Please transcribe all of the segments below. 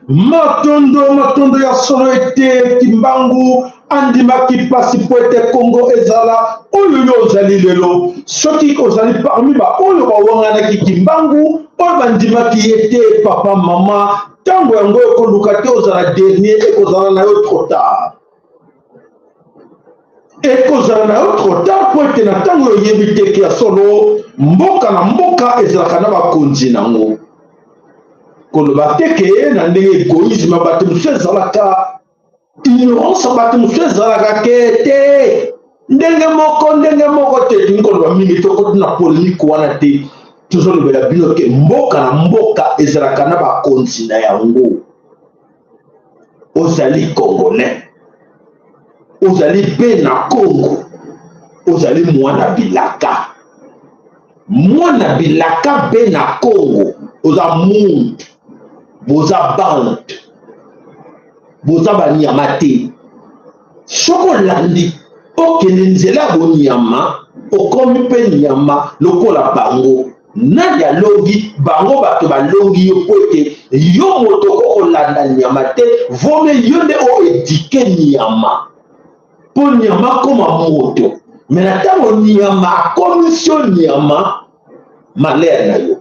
Matondo ya solo ete Kimbangu andima ki pasi poete Congo ezala oyo ozali lelo soki ozali parmi ba oyo bawangana ki Kimbangu oyo bandima ki ete papa mama tango yango ekoluka te ozala dernier ekozala na yo trop tard ekozala na yo trop tard po ete na tango oyebi teke ya solo mboka na mboka ezalaka na bakonzi nango koloba teke na ndenge egoïsme bato mosusu ezalaka ignorance bato mosusu ezalaka ke te ndenge moko te tingi koloba mingi tokoti na polémique wana te tozolobela bino ke mboka na mboka ezalaka na bakonzi na yango ozali congolais ozali be na Congo ozali mwana bilaka be na Congo oza mundu boza bande boza banyama te soko landi okende nzela bonyama okomi mpe nyama lokola bango nani alongi bango bato balongi yo po ete yo moto okolanda nyama te vome yo nde oedike nyama mpo nyama koma moto me na ntango nyama akomi sio nyama malere na yo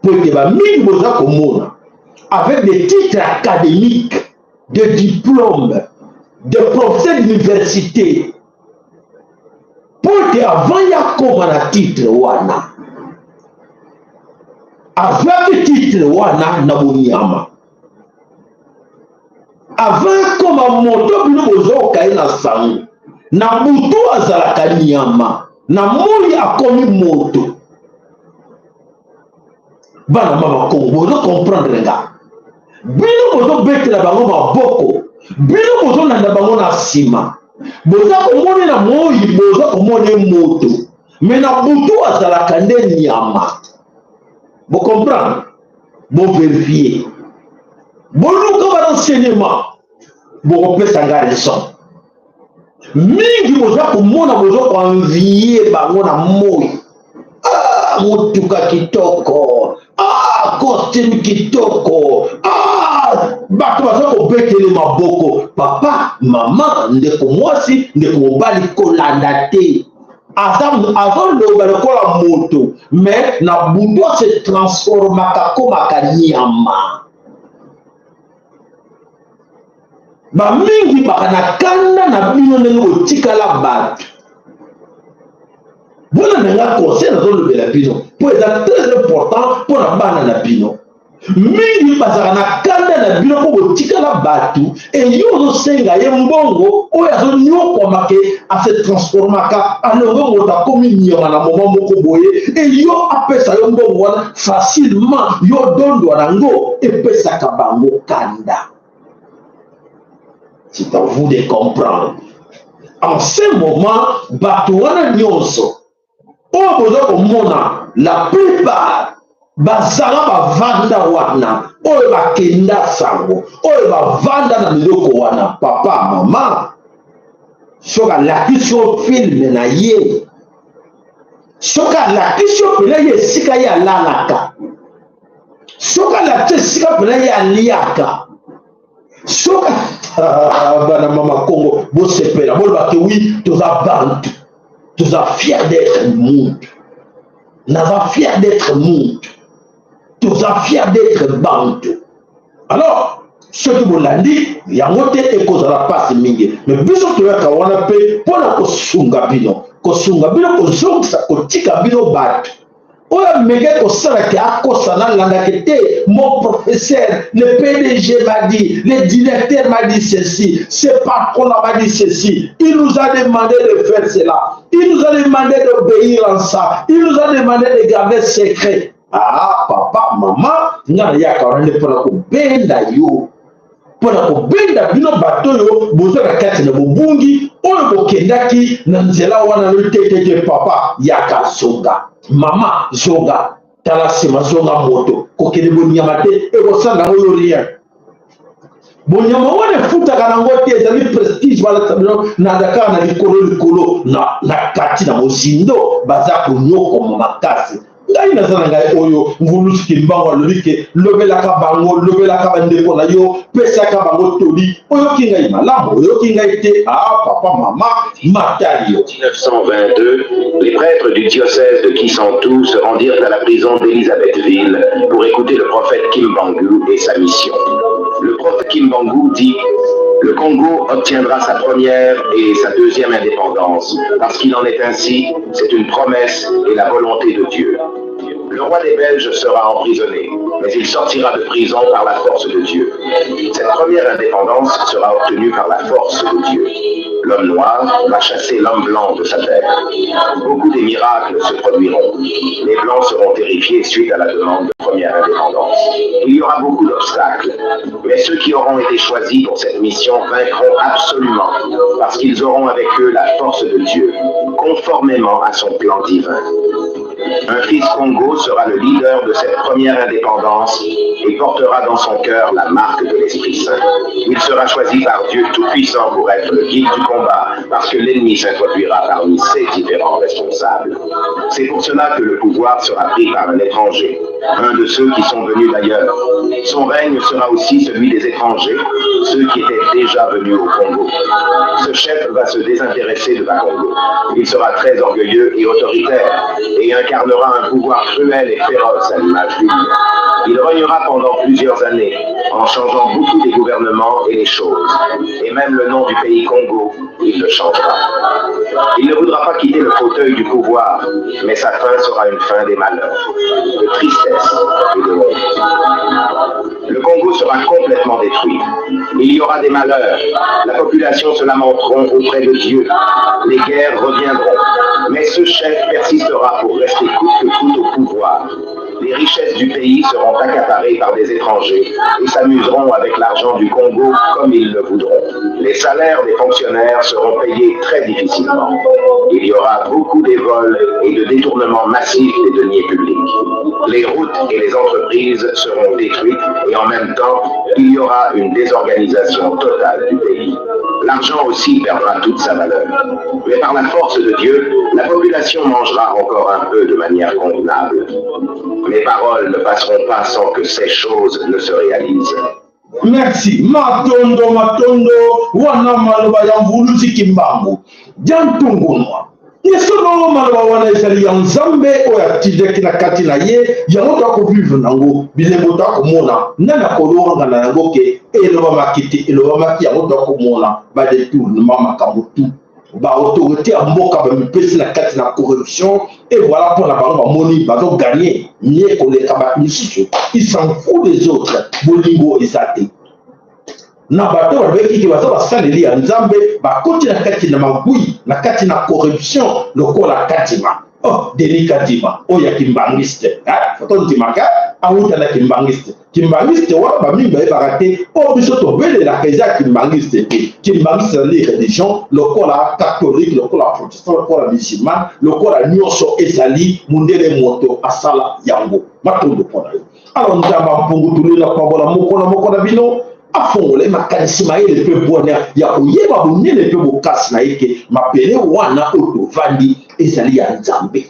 po ete bamingi boza komona avec des titres académiques, de diplômes, de professeurs d'université. Pour que avant il y a comme un titre wana. Avec titre wana na bonyama. Avant comme un moto bino bozo kai na sangu. Na butu azalaka nyama. Na moli akomi moto. Bana mama Congo, bozo comprendre nga. Bino bozo betela bango maboko. Bino bozo nanda bango na sima. Boza komone na moyi, boza komone moto. Mais na butu azalaka nde nyama. Vous comprenez? Vous vérifiez. Vous avez un enseignement. Vous reprenez sa raison. Mingi boza komona boza envier bango na moyi. Ah, motuka kitoko. Ah, costume kitoko. Ah, bato baza kobetele maboko. Papa, mama, ndeko mwasi, ndeko mobali kolanda te. Avant loba lokola moto, mais na budo se transforma komaka nyama. Ba mingi bakana kanda na bino ndenge otikala bato. Bona nanga conseil na zolo bela bino. Pour être très important pour na bana na bino. Mingi bazaka na kanda na bino po otikala bato et yo zo senga ye mbongo oyo azo nyoko make a se transformaka alongo mota komi nyama na moment moko boye et yo apesa yo mbongo wana facilement yo dondo nango epesaka bango kanda. C'est à vous de comprendre. En ce moment, bato wana nyonso oyo boza komona la plupart bazala bavanda wana oyo bakenda sango oyo bavanda na miloko wana papa mama soka lakisi yo filme na ye soka lakisi yo pene ye esika ye alalaka soka lakisi esika pene ye aliaka soka bana mama Congo bosepela bolobake wi toza bantu toza fier d'être monde naza fier d'être monde tous a fiers d'être bantu. Alors, ce que vous l'avez dit, il y a un autre et cause à la passe mingi. Mais bisous tu as qu'on a fait pour la kosungabino, kosungabino kosung sa kotikabino bat. Oya mega kosala ki akosana landakete. Mon professeur, le PDG m'a dit, le directeur m'a dit ceci, ce patron m'a dit ceci. Il nous a demandé de faire cela. Il nous a demandé d'obéir en ça. Il nous a demandé de garder secret. Ah, papa, maman, n'a ya karane pour la benda yo. Pour la benda bino bato yo, bozo la kati na bobungi, oyo bokendaki na nzela wana le tete papa yaka zonga. Mama zonga, tala sima zonga moto, kokende bonyama te e kosala oyo rien. Bonyama wana futa kana ngote ezali prestige wala na Dakar na likolo na kati na mozindo baza kunyoko makasi. Ngai nazana ngai oyo ngulu kimbango lobike lobelaka bango lobelaka bandeko na yo pesaka bango toli oyo kingai malamu oyo kingai te papa mama matali yo. 1922, les prêtres du diocèse de Kisantu se rendirent à la prison d'Elisabethville pour écouter le prophète Kimbangu et sa mission. Le prophète Kimbangu dit: le Congo obtiendra sa première et sa deuxième indépendance, parce qu'il en est ainsi, c'est une promesse et la volonté de Dieu. Le roi des Belges sera emprisonné, mais il sortira de prison par la force de Dieu. Cette première indépendance sera obtenue par la force de Dieu. L'homme noir va chasser l'homme blanc de sa terre. Beaucoup des miracles se produiront. Les blancs seront terrifiés suite à la demande de première indépendance. Il y aura beaucoup d'obstacles, mais ceux qui auront été choisis pour cette mission vaincront absolument, parce qu'ils auront avec eux la force de Dieu, conformément à son plan divin. Un fils Congo sera le leader de cette première indépendance et portera dans son cœur la marque de l'Esprit Saint. Il sera choisi par Dieu Tout-Puissant pour être le guide du combat, parce que l'ennemi s'introduira parmi ses différents responsables. C'est pour cela que le pouvoir sera pris par un étranger, un de ceux qui sont venus d'ailleurs. Son règne sera aussi celui des étrangers, ceux qui étaient déjà venus au Congo. Ce chef va se désintéresser de Bakongo. Il sera très orgueilleux et autoritaire, et incarnera un pouvoir cruel et féroce à l'image du lion. Il régnera pendant plusieurs années, en changeant beaucoup des gouvernements et les choses. Et même le nom du pays Congo, il le changera. Il ne voudra pas quitter le fauteuil du pouvoir, mais sa fin sera une fin des malheurs, de tristesse et de honte. Le Congo sera complètement détruit. Il y aura des malheurs. La population se lamenteront auprès de Dieu. Les guerres reviendront. Mais ce chef persistera pour rester coûte que coûte au pouvoir. Les richesses du pays seront accaparées par des étrangers et s'amuseront avec l'argent du Congo comme ils le voudront. Les salaires des fonctionnaires seront payés très difficilement. Il y aura beaucoup de vols et de détournements massifs des deniers publics. Les routes et les entreprises seront détruites et en même temps, il y aura une désorganisation totale du pays. L'argent aussi perdra toute sa valeur. Mais par la force de Dieu, la population mangera encore un peu de manière convenable. Mes paroles ne passeront pas sans que ces choses ne se réalisent. Merci. Matondo, wana maloba ya mvuluzi Kimbangu. Jantungunwa. Yesono maloba wana esali ya nzambe oya tijeki na kati na ye, ya moto ako vivre nango, bilebo to ako mona, nana kolonga na yango ke, eloba makiti, eloba maki ya moto ako mona, ba détournement makamutu. Ba autorité à mboka ba mipesi na kati na corruption et voilà pour la banque moni ba donc gagner mieux que les kabakisicho ils s'en foutent des autres bolingo ezate na bato ba beki ki baza ba saleli ya nzambe ba koti na kati na magui na kati na corruption lokola katima délicatement oya kimbangiste foto ndimaka awuta na kimbangiste wa ba minga ba te biso to bele la keza kimbangiste kimbangiste les religions lokola catholique lokola protestant lokola musulman lokola nyoso ezali mundele moto asala yango matondo pona alors ndamba mpungu tulina pabola moko na bino afongole makanisi maele pe bona ya oyeba bonene pe bokasi na yeke mapele wana otovandi ezali ya nzambe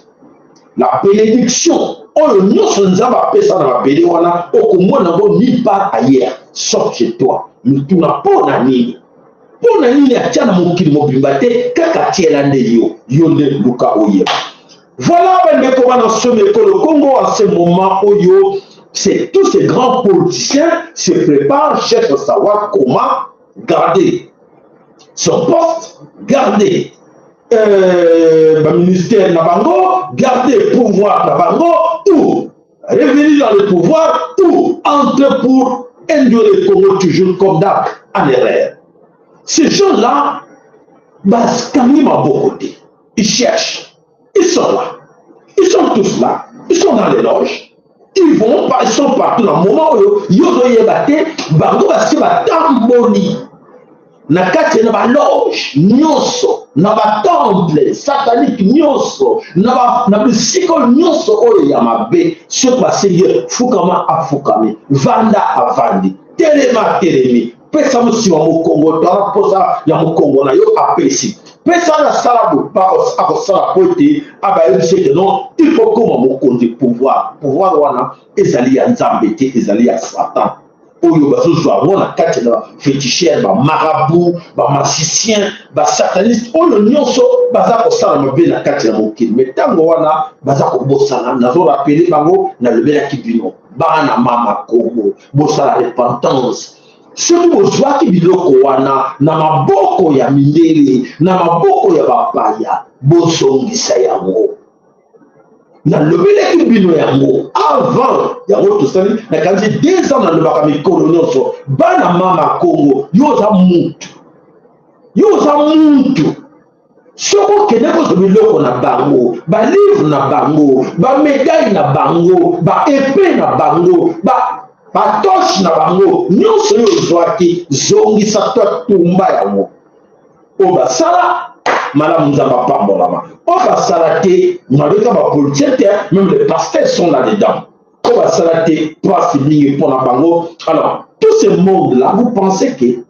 la bénédiction oyo nyonso nzambe apesa na mapele wana okomona ngo nulle part ailleurs sauf chez toi mituna mpona nini atia na mokili mobimba te kaka tiela nde yo nde luka oyeba. Voilà bandeko bana somi ekolo Congo en ce moment oyo c'est tous ces grands politiciens se préparent, cherchent à savoir comment garder son poste, garder le ministère Nabango, garder le pouvoir Nabango, ou revenir dans le pouvoir, ou entrer pour endurer le Congo toujours comme d'hab en erreur. Ces gens-là, quand même à beau côté, ils cherchent, ils sont là, ils sont tous là, ils sont dans les loges, ils sont partout dans le moment où ils ont été bango parce que batamboni na kati na ba loge nyonso na ba temple satanique nyonso na bisiko nyonso oyo ya mabe soki basengi fukama afukami vanda avandi telema telemi pesa mosima mokongo tala posa ya mokongo na yo apesi pesa na sala bopa akosala po ete abayebisi ete non il faut koma mokonzi pouvoir wana ezali ya nzambe te ezali ya satan oyo bazozwa yango na kati na bafétichere bamarabu bamasicien basataniste oyo nyonso baza kosala mabe na kati na mokili me ntango wana baza kobosana nazorapele bango nalobelaki bino bana mama kongo bosala repentance soki bozwaki biloko wana na maboko ya mindele na maboko ya bapaya bozongisa yango nalobelaki bino yango avant yango tosali nakanisi 2 ans nalobaka mikolo nyonso bana mama kongo yo oza mutu soki okende kozwa biloko na bango balivre na bango bamedaille na bango baepe na bango batoshe na bango nyonso oyo ozwaki zongisa to tumba yango oyo basala malamu nzambe apambolama oyo basala te nabeka bapolitien te même les pasteurs sont là dedans oyo basala te place mingi mpona bango. Alors tout ce monde là vous pensez que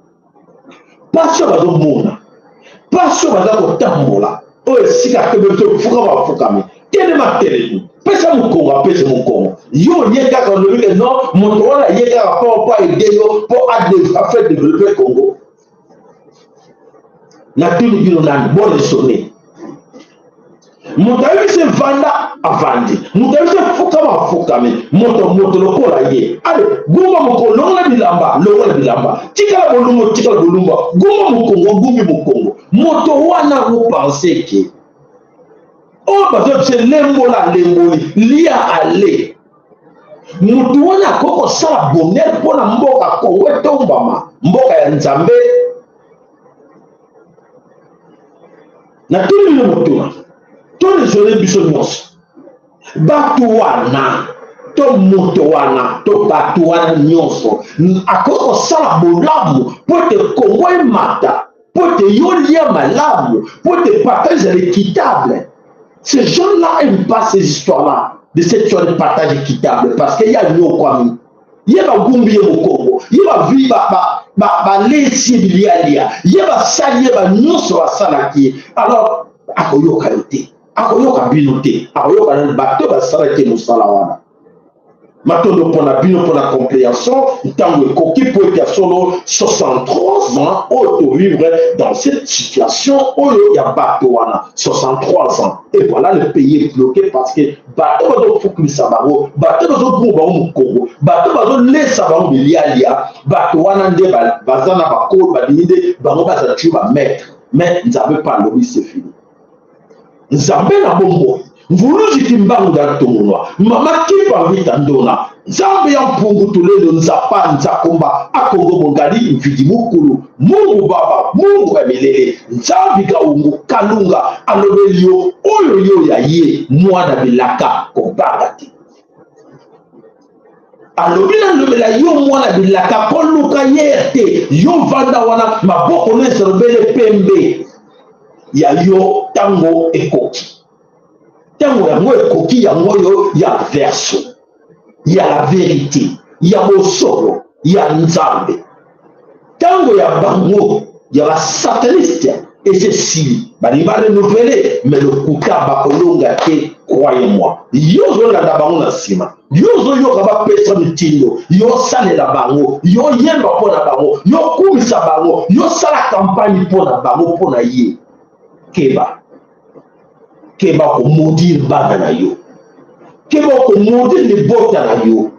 pasio bazomona pasio baza kotambola oyo esika te beto fuka bafukami telema telemi pesa mokongo apesa mokongo yo ye kaka olobi ke non moto wana ye kaka mpo aide yo mpo afaire développer Congo na tuni bino nani boresone moto ayebisi vanda avandi moto ayebisi fukama afukami moto lokola ye ale gumba mokongo longola bilamba tikala bolumba gumba mokongo gumbi mokongo moto wana vous pensez ke oyo bazobise lemboli lia ale moto wana akoki kosala bonheur mpona mboka kongo etombama mboka ya nzambe na tuni bino motuna toresole biso nyonso bato wana to moto wana to bato wana nyonso akoki kosala bolamu mpo ete kongo emata mpo ete yo lia malamu mpo ete partage équitable. Ces gens-là n'aiment pas ces histoires-là, de cette histoire de partage équitable, parce qu'il y a une autre il y a un gumbi au Congo, il y a un vie, laisser bilialia, il y a un salier, il y a un salaki. Alors, akoyoka yote, akoyoka binote, akoyoka bateau, salaki no salawana. Maintenant, pour la bino, pour la compréhension, tant que coquille peut être solo 63 ans, auto vivre dans cette situation où il y a Batouana, 63 ans. Et voilà, le pays est bloqué parce que Bateau va Fukumi Sabaro, Bateau va Boumba Congo, Bateau va les Sabaro Bilialia, Batouana de Bazana Bako, Badinide, Baroba Zachuba maître. Mais nous n'avons pas l'objet, c'est fini. Nous avons bombo. Mvuluzi kimbangu da tomunwa mama kipa vita ndona nzambe ya mpungu tulelo nzapa nzakomba akongo mongali mvidi mukulu mungu baba mungu emelele nzambi kaungu kalunga alobelio oyo yo ya ye mwana bilaka kobagati alobila lobela yo mwana bilaka koluka yete yo vanda wana maboko neserobele pembe ya yo tango ekoki tango yango ekoki yango yo ya verso ya la vérité ya bosolo ya nzambe tango ya bango ya ba sataniste et ceci bali ba renouveler mais le kuta ba kolonga te croyez-moi yo zo la bango na sima yo zo yo ba pesa mitindo yo salela bango yo yemba pona bango yo kumisa bango yo sala campagne pona bango pona ye keba ko maudire bana na yo keba ko maudire les bota na yo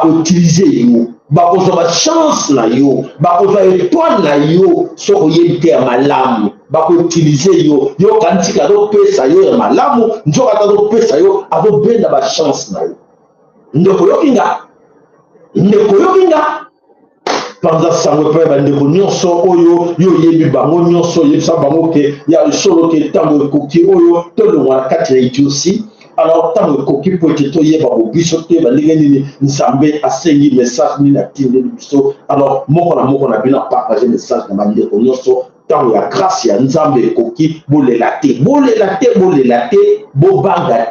utiliser yo, bakozwa chance na yo, bakozwa étoile na yo, soko yente ya malamu, utiliser yo, yo kantika do pesa yo ya malamu, njoka do pesa yo, avo benda ba chance na yo. Ndeko yokinga, panza sango pe bandeko nyonso oyo yo yebi bango nyonso yebisa bango ke ya solo ke tango ekoki oyo to le wana kati ya idiosi. Alors tango ekoki po ete toyeba bobiso te balinge nini nzambe asengi message nini atindeli biso. Alors moko na bino partage message na bandeko nyonso tango ya grâce ya nzambe ekoki bolela te bobanga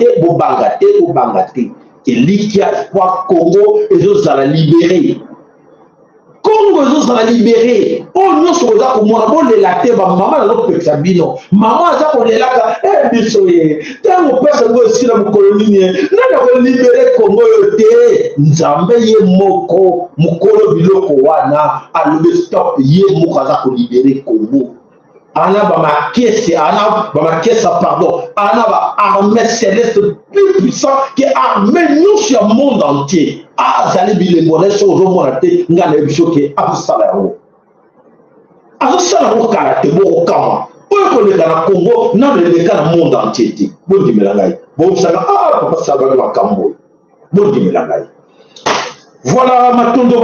te elikia kwa Congo ezozala libéré. Congo ezozala libéré. Oh nyonso oza komona bolela te bamama nazopekisa bino. Mama aza kolelaka biso ye. Ntango pesa ngo esila mokolo nini nana kolibere Congo yo te. Nzambe ye moko mokolo biloko wana alobi stop ye moko aza kolibere Congo. Ana ba armée céleste plus puissant que armée nous sur le monde entier. Zali bilemone so romona te ngana biso ke abusala yango. Abusala ko karate bo kama. Oyo le kana Congo na le kana monde entier ti. Bo dimela ngai. Bo sala papa sala ba kambo. Bo dimela ngai. Voilà matondo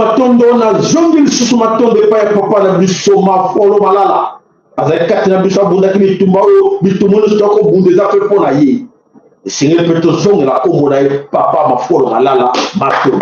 na jongi susu matondo pa papa na biso ma folo malala. Azali kati na biso abundaki bitumba oyo bitumono sitoko bundeza pe pona ye. Seigneur peut te la commonaille, papa ma folle malala, mato.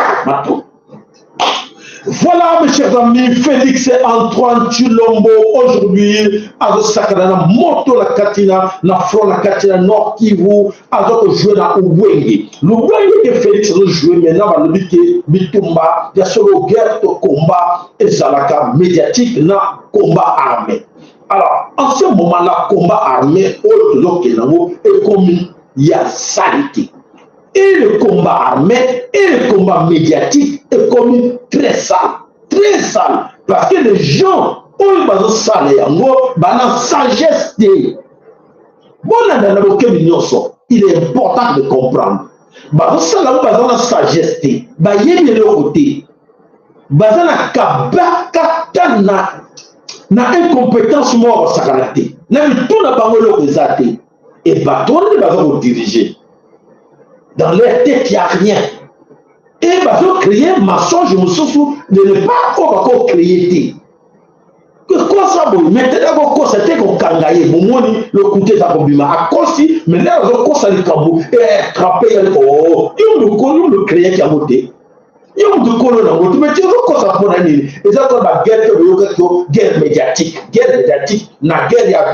Voilà mes chers amis, Félix et Antoine Chilombo aujourd'hui à Sakana moto la katina na front la katina Nord Kivu à jouer na Ubwenge. L'Ubwenge que Félix a joué maintenant va le dire bitumba ya solo guerre de combat et zalaka médiatique na combat armé. Alors en ce moment là combat armé autre est commis. Il y a saleté. Et le combat armé et le combat médiatique est commis très sale. Parce que les gens, ont une sagesse. Il est important de comprendre. Sagesse. Na incompétence mort sakanate. Na tout na bango le et bateau ne va pas diriger. Dans leur tête, il n'y a rien. Et bateau créer mensonge, je me souviens de ne pas encore créer. Quoi ça, bon, maintenant, quoi c'était qu'on kangaye, le côté de la bombima, à cause, mais là, on a ça le cambou, et trapé, oh, il le créer qui a voté. Il y a un colon, mais tu veux quoi ça pour l'année? Et ça, on a guerre médiatique, la guerre,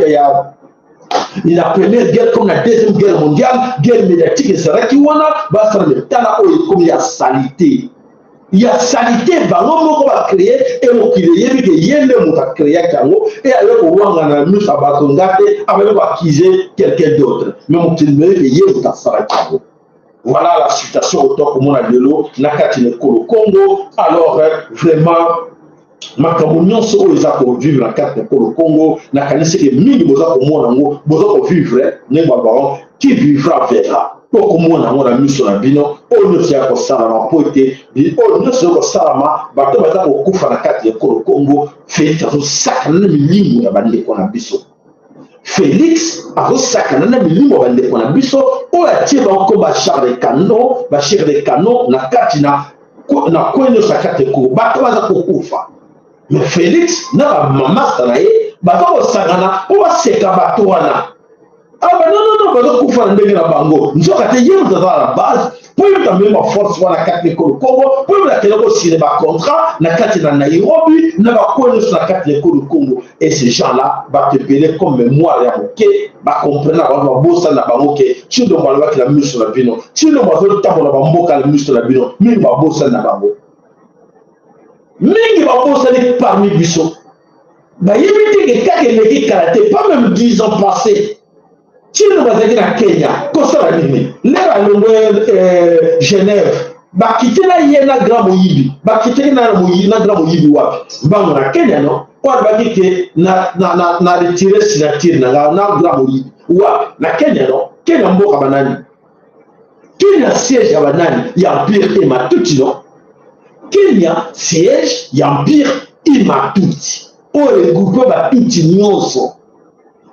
il la première guerre comme la deuxième guerre mondiale, guerre médiatique, et c'est vrai qu'il y a le temps où il y a salité. Il y a salité, on va créer, et on va créer, et avec on va nous avec accuser quelqu'un d'autre. Mais on va créer, voilà la situation au top pour de l'eau, la Congo. Alors, vraiment, ma communion sur les accords vivre la carte pour le Congo, la canisse que mille besoin pour moi, besoin vivre, qui vivra verra. Pour que moi, on a mis sur la bino, on ne sait pas ça, on peut être, on ne sait pas ça, bateau va pour couper la carte pour le Congo, fait un sac de millions de bandits qu'on a biso. Félix a sac de millions de bandits qu'on a biso, on a tiré encore bachar de canon, na katina, na quoi ne s'accate pour bateau va pour couper. Mais Félix n'a maman sanaye, bateau sagana, on va se cabato wana. Ah ben non, bateau couper en dégué la bango. Nous sommes à la base, pour même ma force voilà carte de Congo, pour la télé aussi les contrat, la carte de Nairobi, n'a pas connu sur la carte de Congo. Et ces gens-là va te payer comme mémoire et ok, va comprendre la bosse la bango que tu ne vas pas la mise sur la bino, tu ne vas pas le temps pour la bango la mise sur la bino, mais va bosse la bango. Mingi va bosser parmi Bissot. Bah, il y a des karaté, pas même 10 ans passés. Si nous allons à Kenya, Costa Rica, là à Genève, bah, quitter là, il y a un grand moïbi. Bah, quitter là, il y a un grand moïbi. Bah, on a Kenya, non? On va dire que na retiré signature, na grand moïbi. Ouais, la Kenya, non? Kenya, mbo kabanani. Kenya siège à banani, il y a un pire et ma tout, non? Kenya siège y'empire Imatuti. On regroupé Batuti nyonso.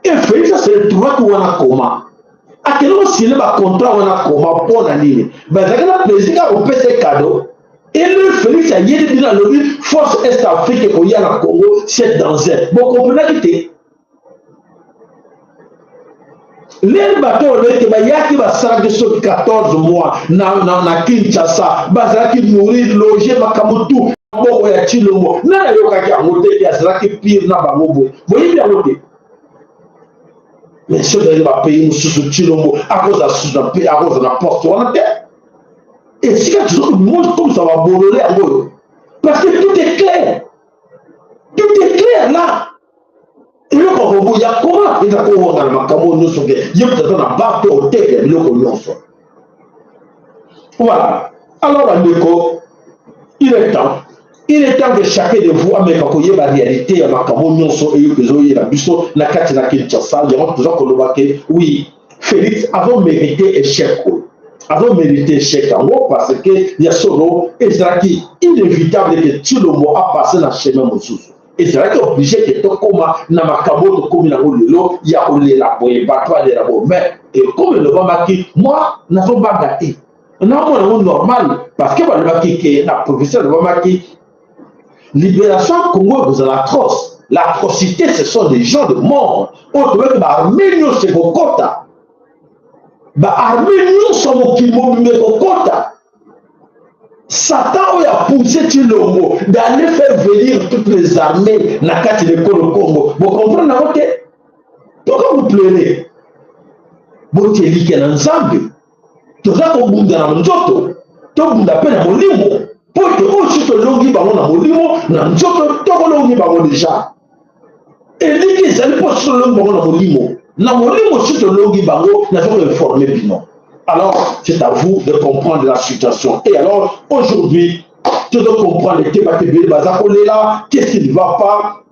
Et Félix ça se retrouve que wana koma. A quel moment s'il a contrat wana koma pour la ligne. Ben ça que le président au PC cadeau. Et le Félix a dit dans le force Est-Afrique au Yana Congo, c'est dans un. Bon, comprenez que les bateaux, il y a qui va s'arrêter sur 14 mois na Kinshasa, bazaki nourrir, loger, makamutu, bon, ya Chilomo. N'a yoka qui a monté, qui a s'arrêté pire na Bamobo. Vous voyez bien, ok? Mais si vous allez payer sous Chilomo, à cause de la porte, on a terre. Et si tu le monde comme ça va bourrer à vous. Parce que tout est clair. Tout est clair là. Et là, il y a comment il y a comment dans le Macamo, nous sommes il y a peut-être un bateau au tête de l'eau. Voilà. Alors, il est temps. Il est temps que chacun de vous, avec la réalité, à Macamo, nous sommes et que nous sommes la Katina Kinshasa, il y a toujours que oui, Félix avant mérité échec. Avant mérité échec en haut parce que il y a solo et c'est inévitable que tout le monde a passé dans le chemin Moussou. Et c'est obligé que tout comme na makabo to comme na lelo il y a olé la boye batwa de la boye mais et comme le va moi n'a pas gâté. Non moi normal parce que le va qui la professeur le va libération Congo vous avez atroce. L'atrocité ce sont des gens de mort. On doit que Arménien c'est vos quotas. Arméniens sont qui au quota. Satan a poussé Chilomo d'aller faire venir toutes les armées dans le Congo. Vous comprenez? Pourquoi vous pleurez? Vous êtes lié dans Zambie. Tout ça, vous êtes dans le Nzoto. Tout vous êtes dans le Limo. Pour que vous soyez dans le Limo, dans le Nzoto, tout le monde déjà. Et les gens qui sont dans le Limo. Alors, c'est à vous de comprendre la situation. Et alors, aujourd'hui, tu dois comprendre les thématiques de Bazakolela, qu'est-ce qui ne va pas.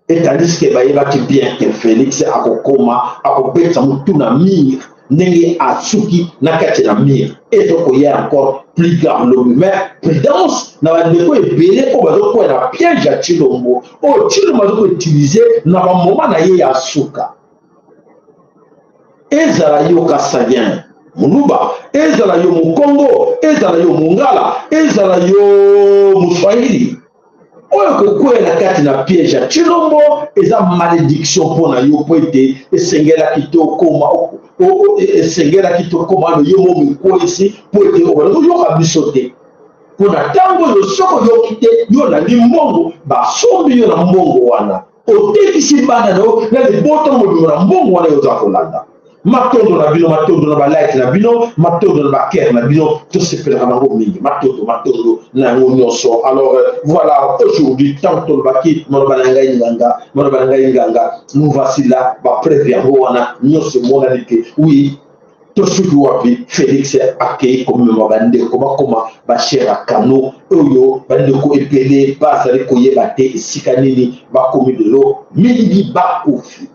Et tandis que Baïba qui bien que Félix a Kokoma, a Kopé, ça m'a tout na mire, Nengi Atsuki, Nakati na mire. Et donc, il y a encore plus grave l'homme. Mais prudence, n'a pas de quoi ébélé, au bas de quoi il y a piège à Chilombo. Oh, Chilombo est utilisé, n'a pas moment n'a yé Asuka. Ezala yo Kassayen, Moulouba, Ezala yo Mukongo, Ezala yo Mungala, Ezala yo Mouswahili. Oyo kokwela na kati na piège ya Chilombo, eza malédiction pour na yo po ete esengela kitokoma, esengela kitokoma no yo mo miko ici po ete yo ka bisote. Pour na tango yo soko yo kite yo na limbongo, ba sombi yo na mbongo wana. Otekisi bana no na le boto mo na mbongo wana yo za kolanda. Matondo na bino, matondo na balike na bino, matondo na baker na bino, tout se fait dans le mingi, matondo na nyonso. Alors voilà, aujourd'hui, tant que le baki, mon balanga inganga, nous voici là, ba prévient wana, nyonso mona dike, oui, tout ce qui wapi, Félix accueilli comme mabande, comment, ba cher kano, oyo, bande ko epele, ba sali ko yebate, sikanini, ba komi de l'eau, mingi ba koufi.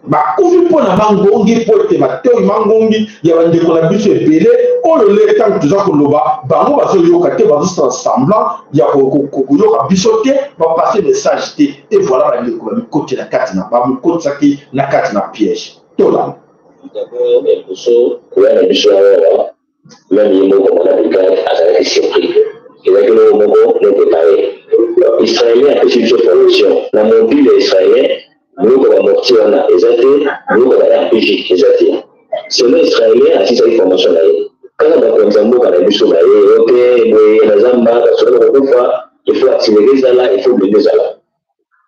Bakuvi pona mangongi pote bateo mangongi ya bandeko na biso epele oyo le tant tuza koloba bango bazo yoka te bazo semblant ya koyoka biso te ba passer message te et voilà bandeko ba mikoti na kati na ba mikoti saki na kati na piège tola d'abord biso koya na biso awa même yimo comme on a regardé azalaki surpris il a que le moment n'est préparé israélien a fait une formation la mobile israélien nous avons morti on a exacté nous avons RPG exacté c'est l'israélien à cette formation là quand on a commencé à mourir à la mission là ok mais la zamba parce que il faut accélérer ça là il faut bloquer ça là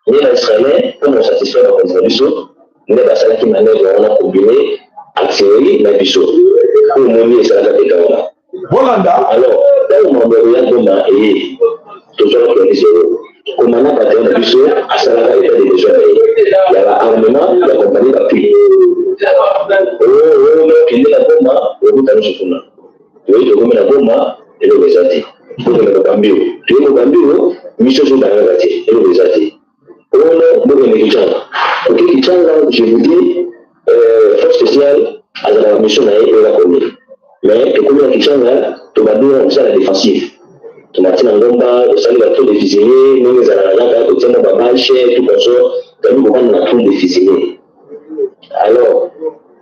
mais l'israélien comme on satisfait la contribution nous avons ça qui manège on a combiné accélérer la mission pour monter ça là là Bolanda alors dans le monde il y a demain et toujours que comment on a battu la mission à ça là il y a des gens il y a l'armement la compagnie d'appui qui est la bombe au bout de la journée oui le gomme la bombe et le résultat pour le cambio tu le cambio mission sur la réalité et le résultat on a beaucoup de gens ok qui là je vous dis force spéciale à la mission là et la commune mais comme la question là tu vas dire ça la défensive tu m'as dit ngomba au sein de la tour des fusiliers nous les allons au tiens de ma chez tout comme ça dans le moment la tour des fusiliers alors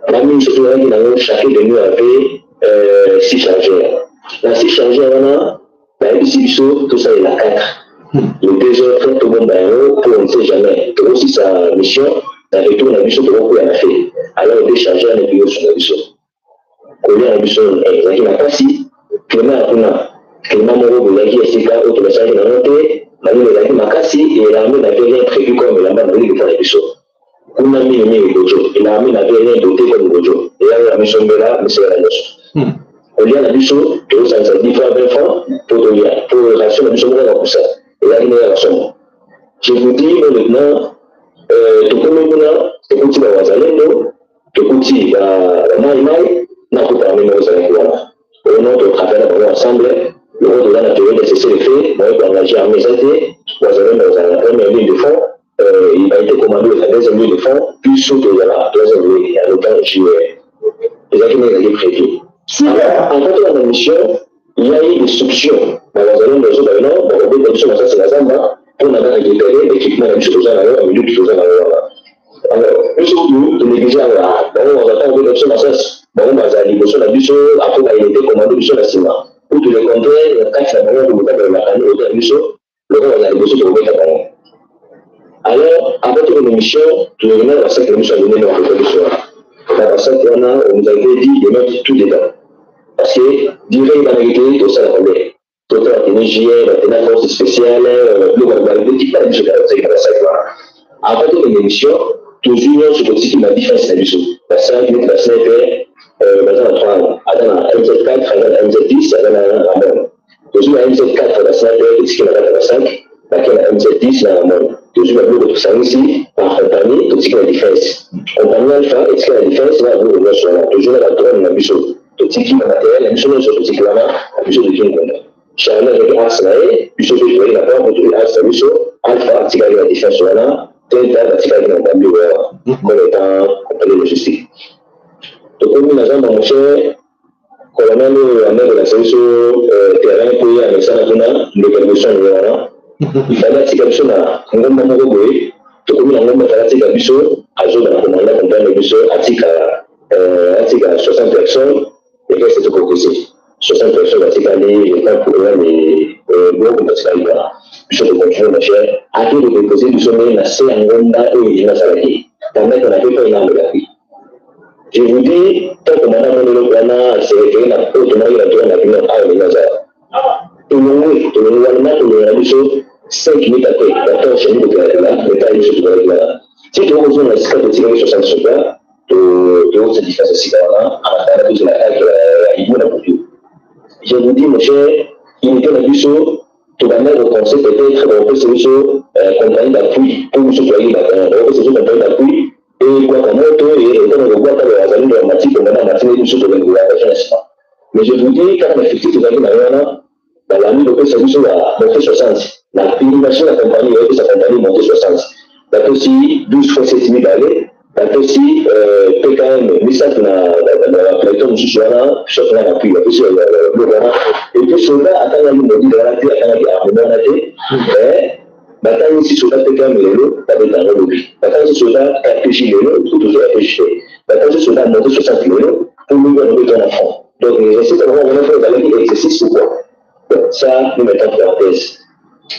la même chose que chacun de nous avait 6 chargeurs la 6 chargeurs on a ici tout ça il a 4 les 2 autres tout le monde pour on ne sait jamais tout aussi sa mission dans le retour on a vu ce que on a fait alors les 2 chargeurs ne peuvent sur la mission combien on a vu ça il n'a pas si Clément Clément Moro Boulaki et Sika autre message dans noté Manu Boulaki Makasi et l'armée n'avait rien prévu comme la main de faire les bisous on a mis l'armée n'avait rien doté comme Gojo et là la mission de là mais c'est la notion on y a la mission que ça nous a dit 20 francs pour ration la mission de la poussa et là il y a la somme je vous dis maintenant tout comme on a tout petit la Wazalendo tout petit la Maïmaï n'a pas parmi nos Wazalendo au nom de travailler ensemble, le rôle de la nature de cesser les faits, moi j'ai engagé à mes athées, Wazalendo dans la première ligne de fond, il a été commandé à la deuxième ligne de fond, puis surtout à la troisième ligne, à l'automne juillet. Les acquis été prévus. En fait, dans la mission, il y a eu des solutions. Wazalendo dans le nom, on a des solutions dans cette zamba, pour nous récupérer l'équipement de la mission en minute qui faisait alors, plus surtout, de négliger on attend des options dans ce bon, on a dit que la mission, après, il a été commandé sur la ciment. Pour tout le contraire, quand il y a un moment de la année, au terme du saut, le roi a négocié pour le mettre à bord. Alors, après toute l'émission, tout le monde a cette émission donnée dans le production. Dans cette on nous avait dit de mettre tout dedans. Parce que, dire la vérité, tout ça, la première. Tout ça, la TNJR, la TNA force spéciale, le gouvernement, tout ça, je vais faire ça. Après toute l'émission, toujours sur le site qui m'a dit faire cette émission. La 5 minutes, la sniper, dans la 3, dans la MZ4, dans la MZ10, dans la Ramon. Toujours la MZ4, dans la sniper, et ce qui m'a dit la 5, la MZ10, dans la Ramon. Toujours la bloc de ça ici, par compagnie, tout ce qui est la défense. Compagnie alpha, et ce qui est la défense, là, vous le voyez, toujours la 3, on a vu ça. Tout ce qui est matériel, la mission sur tout ce qui est là, la mission de King Kong. Charles avec Ars là, puis ce que je voyais là-bas, pour trouver Ars, la mission, alpha, ce qui est la défense là, tel la tika qui n'a pas vu comme étant compagnie logistique. Donc, comme nous avons mon cher, colonel de la service terrain pour y aller à la localisation de l'Iran, il fallait tika biso na ngomba moko boye, to comme ngomba fallait tika biso azo na commandant compagnie biso atika 60 personnes et que c'est progressé. 60 personnes atika les camps pour les groupes parce qu'il y a biso de contrôle ma chère, à qui de déposer biso mais na c'est ngomba et il na salarié. Permettre na pas une ambiance. Je vous dis, tant que madame le plan c'est référé à autrement il a tourné la vie à une nazar. Tout le monde a dit 5 minutes après, la chez nous de là, le temps est sur le là. Si tu as besoin de 50 tirer 60 soldats, de haute distance de cigara, à la de la je vous dis, mon cher, il était la mission, tout va mettre au conseil peut-être, on peut se compagnie d'appui pour vous soigner maintenant, on peut se compagnie d'appui. Et quoi comme autre, et dans le bois, quand les amis de la matière, on a matière de choses de la. Mais je vous dis, quand l'effectif de la dans la nuit, on peut se monter 60. La machine, la compagnie, sa compagnie monter 60. D'accord, aussi 12 fois 7 000 allées. D'accord, aussi PKM, message dans la plateau, nous sommes là, sauf là, l'appui, la question, le garant. Et puis, cela, attends, la ligne, on dit, la tête, attends, la tête, mais. Maintenant, si cela peut quand même ça va être dans le lobby. Maintenant, si cela RPG tout toujours RPG. Maintenant, si cela monte 60 kg, pour nous, on met en enfant. Donc, l'exercice, on va faire dans l'exercice ou quoi. Donc, ça, nous mettons en parenthèse.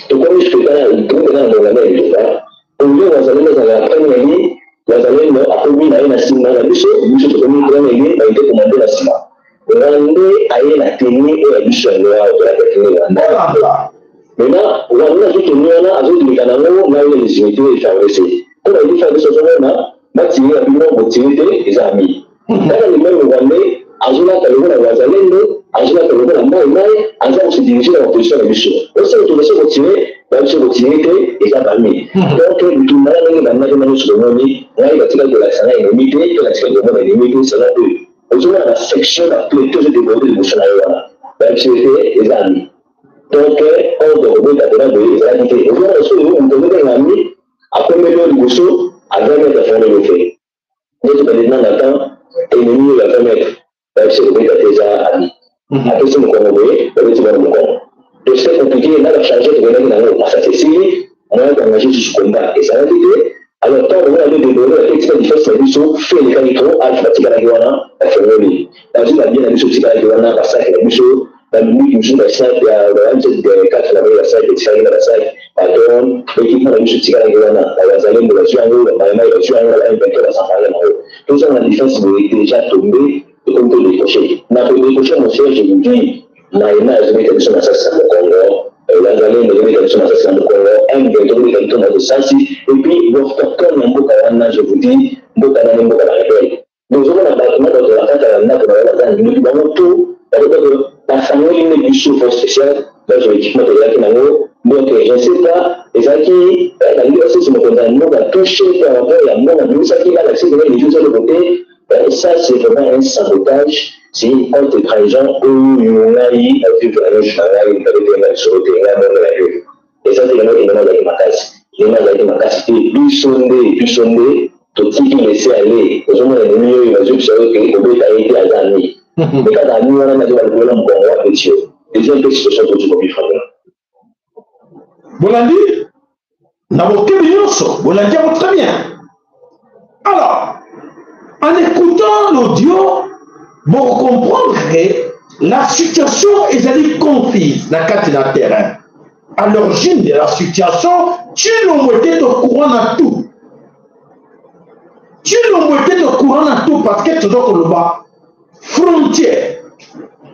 Donc, comme je fais pas, tout le monde dans la main, il pas. Au lieu, on va aller dans la première ligne, on va aller après, on va aller dans la ciment, la mission, nous sommes dans la première ligne, on a été commandé la ciment. On va aller à la tenue et la mission noire de la technique. Maintenant, on va dire que nous avons des canaux, on a les unités et favorisés. On a dit faire de ce moment-là, bâtir un bureau de tirité et amis. Dans le même moment, Azula Kalou, la Wazalendo, Azula Kalou, la Maïmaï, Azula se diriger dans la position de la mission. On s'est retrouvé sur le tiré, la mission de tirité et amis. Donc, tout le monde a demandé sur le monde, on a eu la tirade de la Sana et limité, que la tirade de la Sana est limitée, c'est là eux. Aujourd'hui, la section a pu être débordée de mission là. La tirité et amis. Donc, on doit remettre à de l'égalité. Et on a reçu une commune amie, après million de Goussou, à 20 mètres à fond de l'effet. Notre président Nathan, ennemi à 20 mètres. Donc, c'est le bruit de tes amis. Après, c'est mon convoyé, le petit bon bon. dossier compliqué, là, la charge de venir dans ça c'est sérieux, on a engagé sur ce combat. Et ça va dire, alors, tant qu'on a des données, la texte du fait de fait les candidatures, alphabétique à la Guana, la famille. Dans une bien la mission à la Guana, la salle, la mission, la mission, la salle, la mission de 4, la salle, la salle, la donne, l'équipement de la mission à la Guana, la Zalem de la Suango, la Maïma de la Suango, la Inventeur de la Safari. Tout ça, la défense est déjà tombée, de compter les cochers. N'a pas décoché, mon cher, je vous dis, Maïma, je vais être sur la salle, le Congo. La Zalem, je vais être sur la salle, le Congo. Inventeur de la Congo, et puis, quand je vous dis, nous avons un bâtiment dans la carte à la nous avons tout, la famille du souffle spécial, dans l'équipement de la Kinano. Donc, je ne sais pas, et ça qui, la liberté, c'est mon va toucher par rapport à moi, ça qui a l'accès de les choses de côté, ça, c'est vraiment un sabotage. C'est une haute trahison où il y a eu un peu de la travail, sur le terrain, et ça, c'est l'élément de ma casse. Les gens qui m'ont cassé, plus sondé, tout ce qui laissait aller. Aux hommes, les mieux, ils ont observé que le bébé a été à l'année. Mais quand la nuit, on a dit que le problème, on va pécher. Les gens qui se sont tous pour vivre. Bolandi, n'a pas que bien, Bolandi a très bien. Alors, en écoutant l'audio, pour comprendre que la situation est confuse dans le terrain. À l'origine de la situation, tu l'as monté de courant à tout. Tu l'as monté de courant à tout parce que tu dois le bas. Frontière.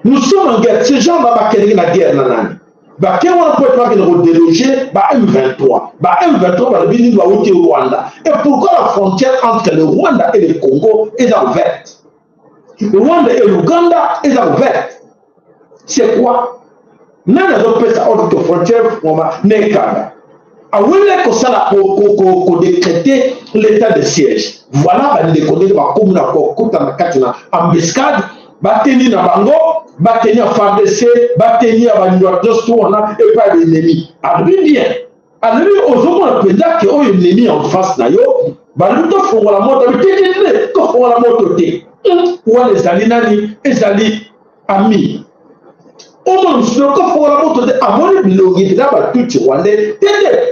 Nous sommes en guerre. Ces gens-là, ils vont la guerre. Quand on peut pas déloger, M23. M23 va venir au Rwanda. Et pourquoi la frontière entre le Rwanda et le Congo est ouverte? Le Rwanda et l'Ouganda est ouverte. C'est quoi? Nana doit sa ordre de frontière n'est qu'à pour décréter l'état de siège. Voilà, on déconnecte comme la Katina embuscade, tenir à Bango, tenir à FARDC, tenir à Bango, et pas d'ennemis. Alors bien, alors aux hommes on peut dire qu'il y a un ennemi en face d'ailleurs, nous font la mort, nous font la mort côté. Ou les alinani, les alliés amis. Au moins, si on fait la moto de Amoni Bilogi, d'abord tout Rwandais,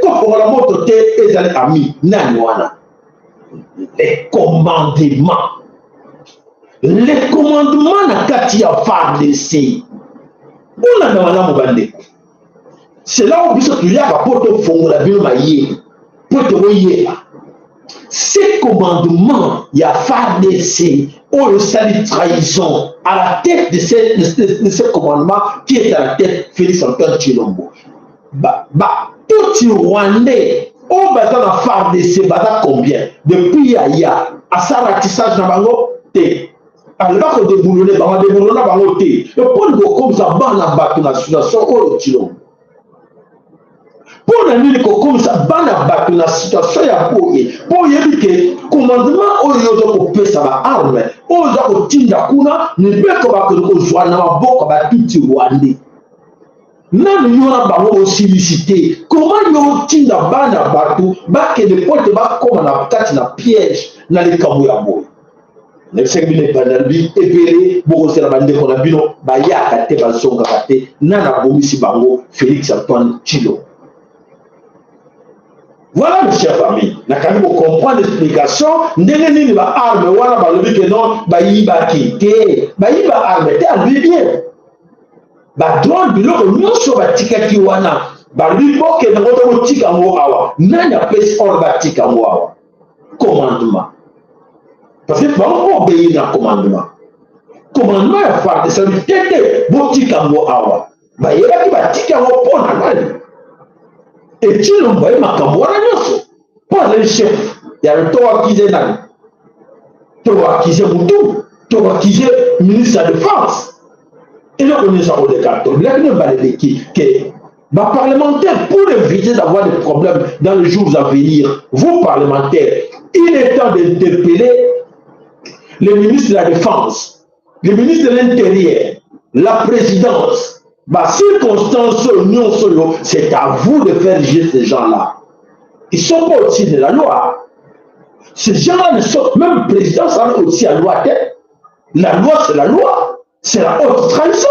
quand la moto de les amis, Nanwana. Les commandements n'a qu'à t'y faire laisser. On a dans la mobile. C'est là où il y a un pote au fond de la ville maillée. Pour te voyer. Ces commandements, il y a faire laisser. Oh, le salut trahison à la tête de ce commandement qui est à la tête Félix Antoine Tshilombo. Tout le Rwandais, on va dans la phare de ces batailles combien? Depuis Yaya, à sa ratissage dans Bango, T. Alors là, on déboulonne, Bango, T. Le point de comme ça, Bana Batu, la situation, oh, le Tshilombo. Pour la nuit, comme ça, Bana Batu, la situation, il y a pour y dire que commandement, on y a coupé sa arme, on y a coupé la kuna, ne peut pas que nous jouons dans beaucoup de tout Rwandais. Même il y a une sollicité. Comment il y a une Bana Batu, que les potes va comme on a peut-être un piège dans les Kamouyabo. Les 5 000 banalbi, épéré, beaucoup de la bande qu'on a vu, Baya Kate, Balsonga Kate, Nana Bomisi Bango, Félix Antoine Tshilombo. Voilà, mes chers amis, nous avons compris l'explication. Nous avons dit arme, voilà, que non, il va quitter, il va arrêter à lui bien. Drone, il va sur la tika kiwana, lui, pour que nous avons tika moawa, n'a pas hors la tika moawa. Commandement. Parce que on obéit dans le commandement. Commandement est fait, ça veut dire que vous tika moawa. Il y a qui va tika moawa. Et tu l'as envoyé ma camouara, pas le chef. Il y a le toit qui est là. Toit qui est Moutou, toit qui est ministre de la Défense. Et là, on est en haut de carton. Il y a une balle qui est parlementaire pour éviter d'avoir des problèmes dans les jours à venir. Vous, parlementaires, il est temps d'interpeller le ministre de la Défense, le ministre de l'Intérieur, la présidence. Circonstances, c'est à vous de faire juger ces gens-là. Ils ne sont pas au-dessus de la loi. Ces gens-là ne sont, même le président, ça est au-dessus de la loi. La loi, c'est la loi. C'est la haute trahison.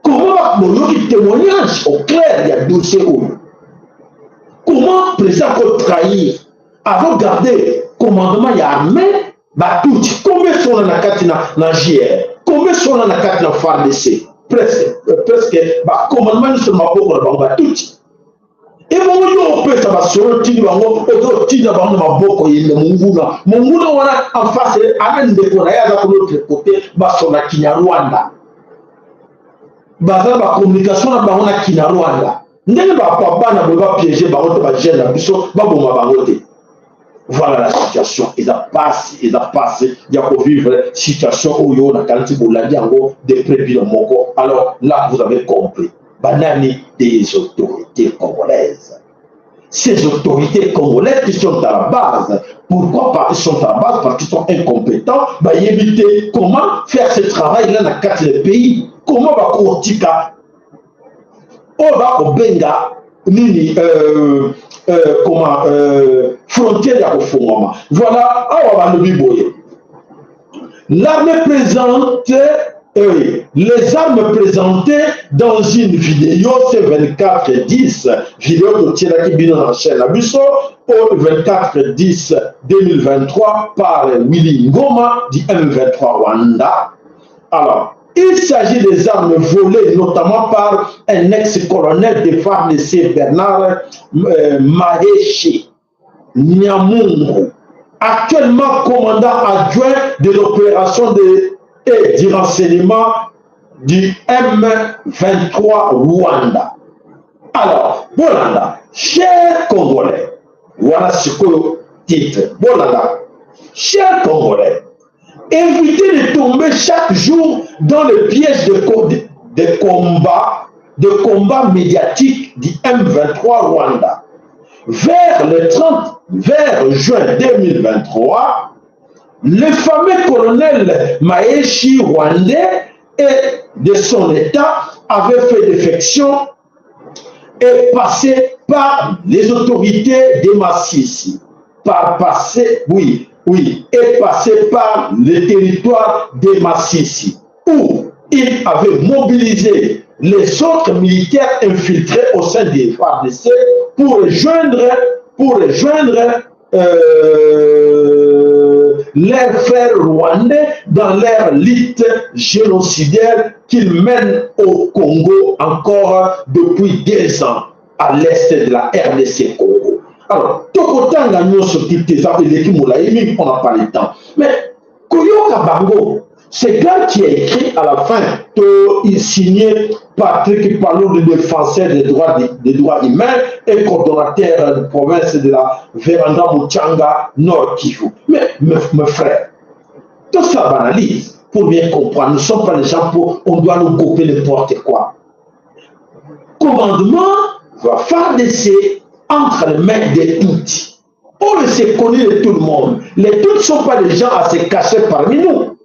Comment boyoki témoignage au clair, il y a dossier où. Comment le président peut trahir, avant de garder commandement, il y a armée, bah tout, combien sont dans la carte dans JR, combien sont dans la carte dans FARDC, presque, bah commandement, nous sommes pas pour le bah tout. Et mon peut ça va sur tini bango oto tini bango ma boko yende munguna wana en face amène de pour ya za l'autre côté ba sur la Kinyarwanda baza ba communication na bango na Kinyarwanda ndenge ba papa na ba piéger bango to ba gêne biso ba boma bango te. Voilà la situation, ils a passé, il y a pour vivre situation où il y a la qualité de la diango des prévis de Moko. Alors là, vous avez compris. Banani des autorités congolaises. Ces autorités congolaises qui sont à la base, pourquoi ils sont à la base? Parce qu'ils sont incompétents. Bah, éviter comment faire ce travail là dans 4 pays. Comment va Kortika, on va au Benga, nini, frontière ya kofungama. Voilà, awa ba boye. L'armée présente les armes présentées dans une vidéo, c'est 24-10, vidéo de Tiela Kibino dans la chaîne Abusso, au 24-10 2023 par Willy Ngoma du M23 Rwanda. Alors, il s'agit des armes volées notamment par un ex-colonel de FARDC Bernard Maheshi Nyamungu, actuellement commandant adjoint de l'opération et du renseignement du M23 Rwanda. Alors, Bolanda, chers Congolais, voilà ce que le titre, Bolanda, chers Congolais, évitez de tomber chaque jour dans le piège de combat médiatique du M23 Rwanda. Vers juin 2023, le fameux colonel Maheshi Rwandais et de son état avait fait défection et passé par les autorités de Massissi, et passé par le territoire de Massissi, où il avait mobilisé les autres militaires infiltrés au sein des FARDC pour rejoindre leurs frères rwandais dans leur lutte génocidaire qu'ils mènent au Congo encore depuis 2 ans à l'est de la RDC Congo. Alors, Tokotanga Nyoso on n'a pas le temps. Mais Koyoka Bango, c'est gars qui a écrit à la fin, il signait Patrick Palou, le défenseur des droits humains et coordonnateur de la province de la Véranda Mouchanga Nord Kivu. Mais mes frères, tout ça banalise pour bien comprendre. Nous ne sommes pas les gens on doit nous couper n'importe quoi. Commandement va faire d'essai entre les mains des Tutsis. On se connaît de tout le monde. Les Tutsis ne sont pas des gens à se cacher parmi nous.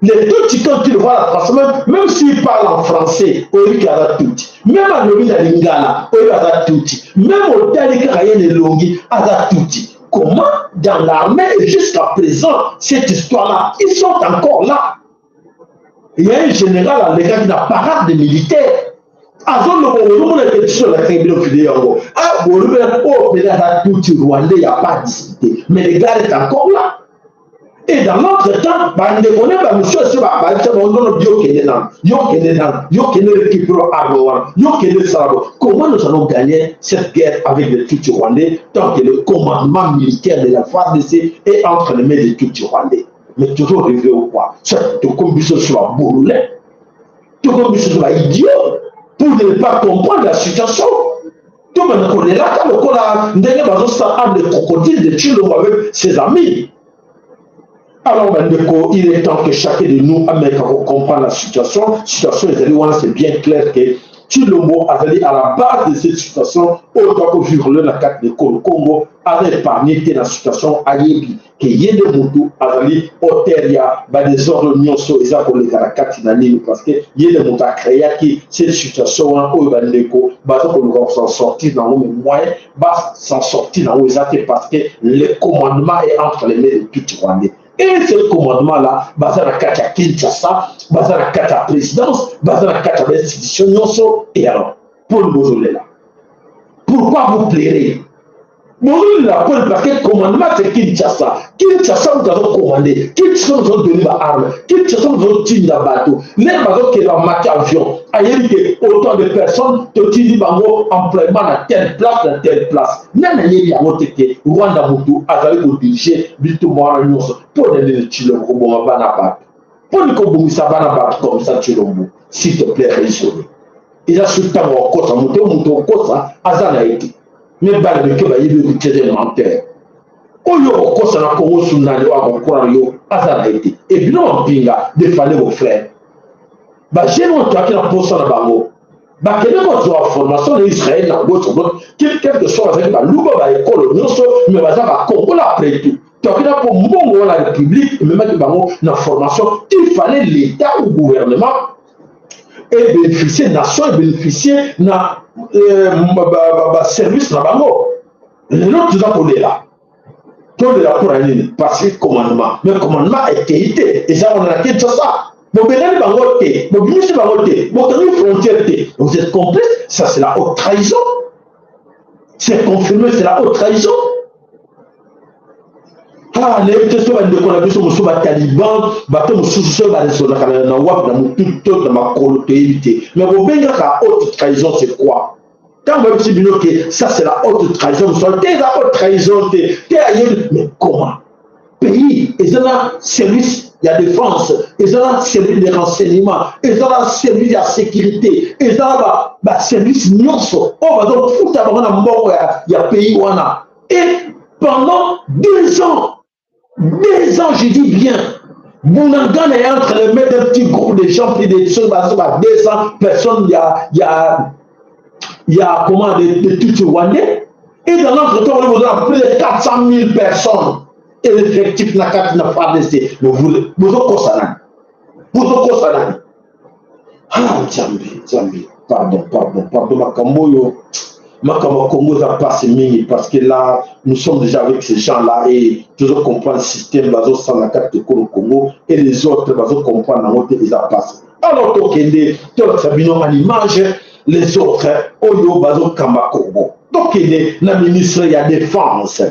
Les Tutsis, quand tu le vois la transformation, même s'ils parlent en français, il y a Tutsi. Même à Lomina Lingala, il y a Tutsi. Même au Tali Kayen et Longi, il y a Tutsi. Comment, dans l'armée, jusqu'à présent, cette histoire-là, ils sont encore là. Il y a un général à l'égard qui n'a parade de militaires. Avant le sur la vidéo, il n'y a pas discuté. Mais les gars sont encore là. Et dans l'autre temps, comment nous allons gagner cette guerre avec les Tutsis rwandais tant que le commandement militaire de la FARDC est entre les mains des Tutsis rwandais? Mais toujours arrivé au quoi? Tout comme ils sont la boule, tout comme ils sont la idiot, pour ne pas comprendre la situation. Tout le monde est là, quand on a des crocodiles de Chilo avec ses amis. Alors, il est temps que chacun de nous comprenne la situation. C'est bien clair que Chilombo a allé à la base de cette situation. Autant que vivre le carte de Congo a épargné la situation à Yébi. Que Yéde Moutou a allé au terria, des réunions sur les accords de la carte parce que Yéde Moutou a créé cette situation où nous s'en sortir dans le moyen, s'en sortir dans les actes parce que le commandement est entre les mains de tout Rwandais. Et ce commandement-là, basé sur la carte à Kinshasa, basé sur la carte à présidence, basé sur la carte à l'institution, et alors, pour le là. Pourquoi vous plairez? Bonjour là, parce que le commandement c'est Kinshasa. Kinshasa nous avons commandé. Kinshasa nous avons donné l'arme. Kinshasa nous avons tiré le bateau. Les bateaux qui ont marqué avion. Ailleurs que autant de personnes te disent bango employement dans telle place, dans telle place. Nana yeli a voté que Rwanda Moutou a allé pour diriger Bito Moara Nyonso pour les Chilombo bon banabat. Pour les Kobumisa banabat comme ça Chilombo. S'il te plaît, résolu. Il a surtout en Kosa, Moutou Kosa, Azana été. Mais bal de Keba yeli de menteur. Oyo Kosa na Congo Sunani wa Konkora yo Azana été. Et bien on pinga défendre vos frères. Bah j'ai mon toi qui a posé la bango. Bah quelle est votre formation d'Israël dans votre monde quelque chose avec la louba bah école non so mais bah ça va Congo après tout. Toi qui a pour mon la République et même bango dans formation il fallait l'État ou gouvernement et bénéficier nation et bénéficier na service na bango. L'autre tu vas pour là. Pour la pour aller parce que commandement mais commandement est qualité et ça on a quelque chose ça. Vous êtes complice, ça c'est la haute trahison. C'est confirmé, c'est la haute trahison. Ah, les questions de collaboration sur les talibans, bateau sous la dans ma colotéité. Mais vous voyez la haute trahison, c'est quoi? Quand vous dites que ça c'est la haute trahison, vous sortez la haute trahison, mais comment? Pays, ils ont un service de la défense, ils ont un service de renseignement, ils ont un service de la sécurité, ils ont un service nyonso. On va donc foutre à un mort, il y a pays où on a. Et pendant 2 ans, je dis bien, Bounangan est en train de mettre un petit groupe de gens, plus de 200 personnes, il y a comment de tout Rwandais. Et dans l'entretemps, on a plus de 400 000 personnes. Et l'effectif n'a pas laissé. Mais vous ah, Djambi. Pardon, ma Congo a passé mini parce que là, nous sommes déjà avec ces gens-là et toujours comprendre le système, bazo sans la carte de Congo et les autres, bazo comprendre en autre, ils a passé. Alors, Tokende, Sabino en image, les autres, Oyo, bazo Kamba Congo. Tokende, la ministre, il y a défense.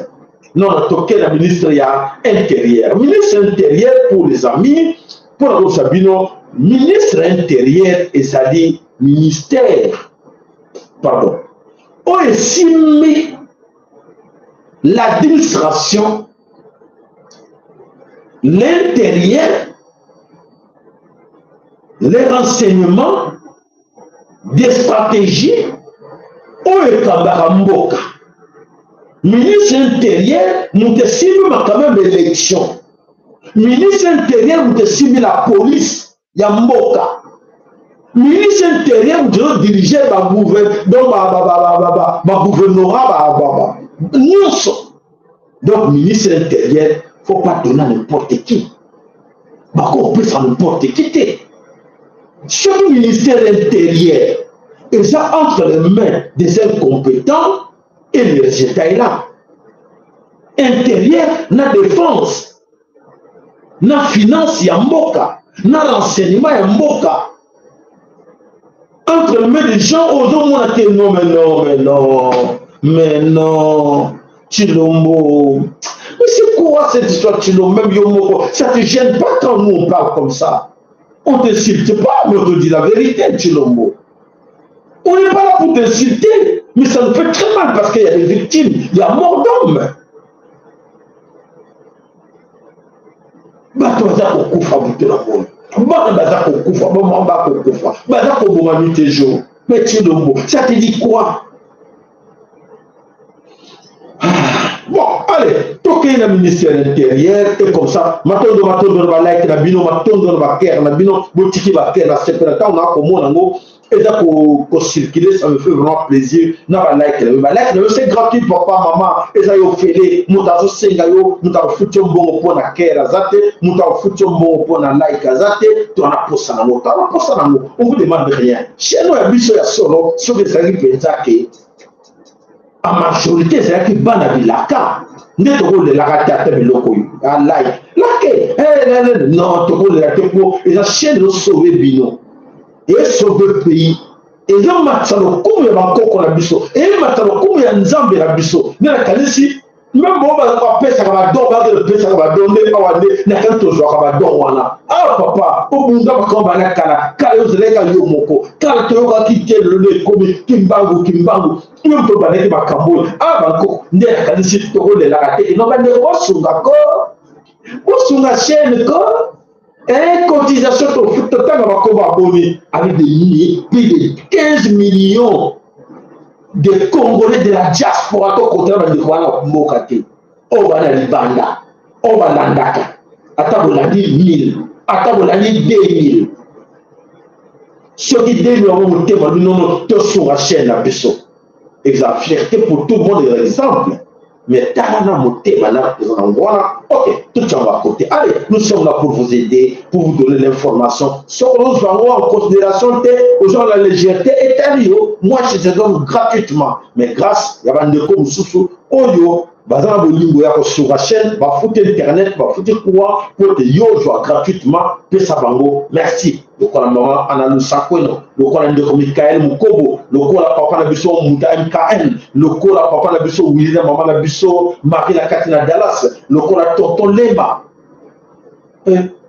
Non, toqué la ministre il y a intérieur. Ministre intérieur pour les amis, pour la Sabino, ministre intérieur et ça dit ministère. Pardon. On estime l'administration, l'intérieur, les renseignements, des stratégies, on est Kabaramboka. Ministre intérieur, nous te cible quand même l'élection. Ministre intérieur, nous te cible la police, Yamboka. Ministre intérieur, nous devons diriger ma gouvernorat, donc, ministre intérieur, il ne faut pas donner à n'importe qui. On peut faire n'importe qui. Ce ministère intérieur est ça entre les mains des incompétents. Et le résultat est là. Intérieur, na défense, na finance, ya mboka, na renseignement, ya mboka. Entre les mains des gens, on a dit non, Chilombo. Mais c'est quoi cette histoire, Chilombo? Même Yomoko, ça ne te gêne pas quand nous on parle comme ça. On ne t'insulte pas, mais on te dit la vérité, Chilombo. On n'est pas là pour t'insulter. Mais ça nous fait très mal parce qu'il y a des victimes, il y a mort d'hommes. Mais ça te dit quoi? Bon, allez, toquez le ministère intérieur et comme ça, maintenant, on like la bino, maintenant, on va faire la bino, boutique va faire la séparation, on a comme on et là, pour circuler, ça me fait vraiment plaisir. C'est gratuit, papa, maman. Et ça, vous faites les moutazos sengayo, moutazos foutu bon pour la kera zate, moutazos foutu bon pour la like zate, tu en as pour ça, on vous demande rien. Chez nous, il y a biso ya solo, sur les amis pensake. En majorité, c'est là qui ban la vilaka. N'est-ce pas le lagata te biloko, like. Non, ils ont chaîne de sauver Bino. Et sauver le pays. Et ils ont matalo comme il y a encore la biso. Et ils ont matalo comme il y a un zambe la biso. Mais la calisi, même bon, on va faire ça, on va donner, ça va donner, n'a qu'un tour, on va donner. Ah, papa, au bout d'un moment, on va la cala, cala, vous allez gagner au moko, cala, tu vas quitter le nez comme Kimbangu, tu ne peux pas aller à Cameroun. Ah, Banco, n'est la calisi, tu roules la raté. Et non, mais on sont d'accord. On sont la chaîne, quoi. Et cotisation total avec des milliers, plus de 15 millions de Congolais de la diaspora qui ont été on va aller Banda, on va l'Andaka, à l'année 1000, à l'année 2000. Ceux qui disent que nous tous sur la chaîne, la personne. Exemple, fierté pour tout le monde est l'exemple. Mais Tarana Moté, voilà, ok, tout ça va à côté. Allez, nous sommes là pour vous aider, pour vous donner l'information. Sur nous allons en considération aux gens la légèreté et tario. Moi, je te donne gratuitement. Mais grâce, il y a des comme sous Oyo, Bazan Bolingo sur la chaîne, va foutre internet, va foutre quoi pour te yo gratuitement. Pesabango, merci. Donc, on a maman Ananou Sakweno, le on a Mikael Mukobo, le on a papa Nabiso Mouta MKN, le on a papa Nabiso William, maman Nabiso Marie la Katina Dallas, le on a Tonton Lemba.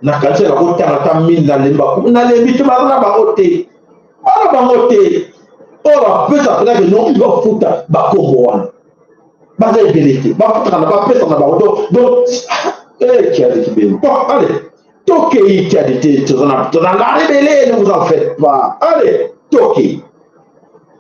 Nakanse la route à mine dans Lemba. On a les mythes marna baroté. Ah, baroté. Oh, la pesa après que non, il va foutre Bakomboan. Bazé Belité. Bafoutre, on n'a pas pesa dans Baroto. Donc, qui a dit bien. Bon, allez. Toké qui a été dans la rébellion, ne vous en faites pas. Allez, Toké.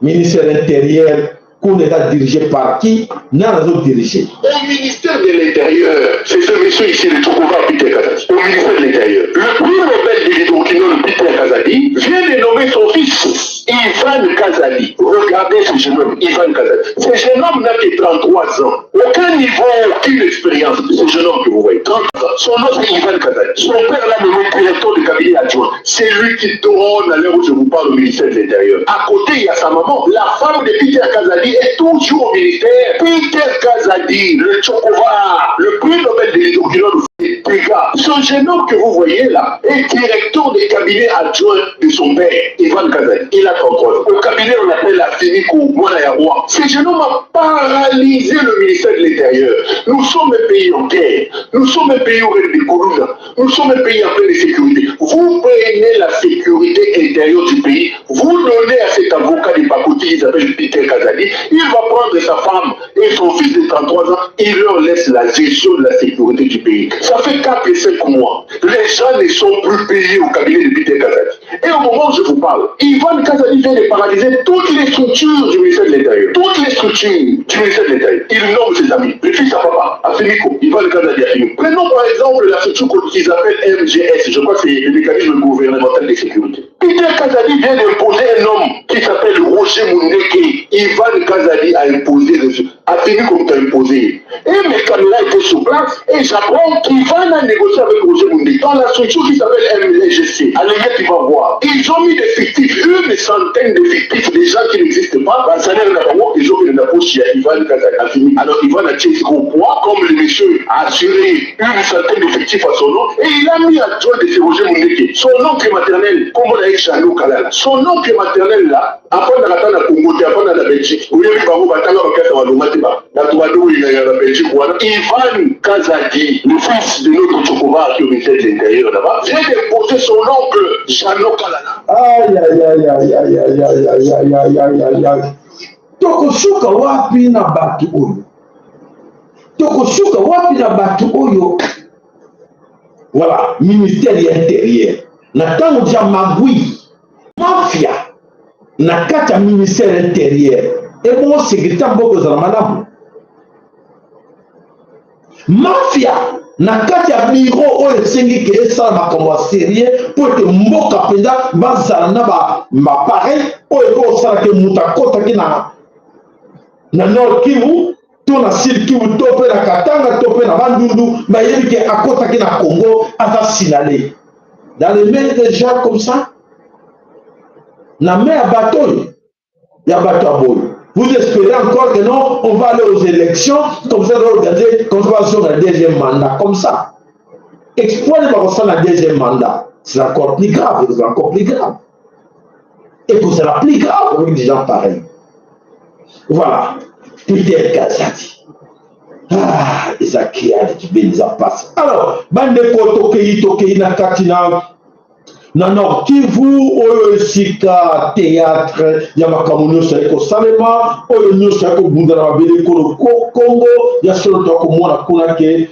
Ministère de l'Intérieur, qu'on est dirigé par qui? N'a pas dirigé. Au ministère de l'Intérieur, c'est ce monsieur ici, le Tchoukoura Peter Kazadi. Au ministère de l'Intérieur, le prix Nobel de l'hydrochinone Peter Kazadi vient de nommer son fils. Ivan Kazali. Regardez ce jeune homme, Ivan Kazali. Ce jeune homme n'a que 33 ans. Aucun niveau, aucune expérience. Ce jeune homme que vous voyez, 30 ans. Son nom c'est Ivan Kazali. Son père l'a nommé directeur du cabinet adjoint. C'est lui qui tourne à l'heure où je vous parle au ministère de l'Intérieur. À côté, il y a sa maman. La femme de Peter Kazali est toujours au ministère. Peter Kazali, le Tchokova, le prix Nobel de l'hydrochinone. Ce jeune homme que vous voyez là est directeur des cabinets adjoints de son père, Ivan Kazali. Il a 33 ans. Au cabinet, on appelle la Finiko Mwanayarwa. Ce jeune homme a paralysé le ministère de l'Intérieur. Nous sommes un pays en guerre. Nous sommes un pays où il y a des colonnes. Nous sommes un pays en pleine sécurité. Vous prenez la sécurité intérieure du pays, vous donnez à cet avocat de Bakouti qui s'appelle Peter Kazali, il va prendre sa femme et son fils de 33 ans, il leur laisse la gestion de la sécurité du pays. Ça fait 4 et 5 mois. Les gens ne sont plus payés au cabinet de Peter Kazali. Et au moment où je vous parle, Ivan Kazali vient de paralyser toutes les structures du ministère de l'Intérieur. Toutes les structures du ministère de l'Intérieur. Il nomme ses amis. Le fils à papa, à Finiko, Ivan Kazali à Finiko. Prenons par exemple la structure qu'ils appellent MGS. Je crois que c'est le mécanisme gouvernemental de sécurité. Peter Kazali vient d'imposer un homme qui s'appelle Roger Moundeke. Ivan Kazali a imposé a fini comme tu as imposé. Et mes caméras étaient sur place et j'apprends qu'Ivan a négocié avec Roger Moundeke dans la structure qui s'appelle MGC. Allez, tu vas voir. Ils ont mis des fictifs, une centaine de fictifs, des gens qui n'existent pas. Dans le salaire de la ils ont mis de la poche chez Ivan Kazali. A fini. Alors Ivan a tiré au poids, comme le monsieur a assuré une centaine de fictifs à son nom et il a mis à joie de ce Roger Moundeke. Son oncle maternel, comme on a dit Chanou Kalala. Son oncle maternel là, après on a attendu la Congo, après on a la Belgique. Vous voyez, Babo Batanga, la Belgique, Ivan Kazadi, le fils de notre Tchokova qui est au ministère de l'Intérieur là-bas, vient d'imposer son oncle Chanou Kalala. Aïe, aïe, aïe, aïe, aïe, aïe, aïe, aïe, aïe, aïe, aïe, aïe, aïe. Tokosuka wapi na batu oyo. Tokosuka wapi na batu oyo. Voilà, ministère de l'Intérieur. Na tango ja magui, mafia, na kata ministère de l'Intérieur. Et bon, secrétaire Boko Zalamanam. Mafia, na kati ya bureau oyo esengi ke esala makambo sérieux pour que mboka penda bazala na ba pareil oyo osala ke mutu akotaki na Nord Kivu to na Sud Kivu to pe na Katanga to pe na Bandundu bayebi ke akotaki na Congo aza signalé dans les mains des gens comme ça na main ya bateau ya bateau à boy. Vous espérez encore que non, on va aller aux élections, comme ça, on va organiser, comme ça, on va sur le deuxième mandat, comme ça. exploiter le deuxième mandat, c'est encore plus grave, c'est encore plus grave. Et que c'est la plus grave avec des gens pareils. Voilà, Peter Kazadi. Ah, Ezakia, qui les a passé. Alors, bande Tokei, na Katina, na Nord Kivu, Sika, théâtre, Yamakamono, Saiko Salema, Oyo Saiko Bundana, Beleko, Congo, Yasolo Tokomona, Kunake,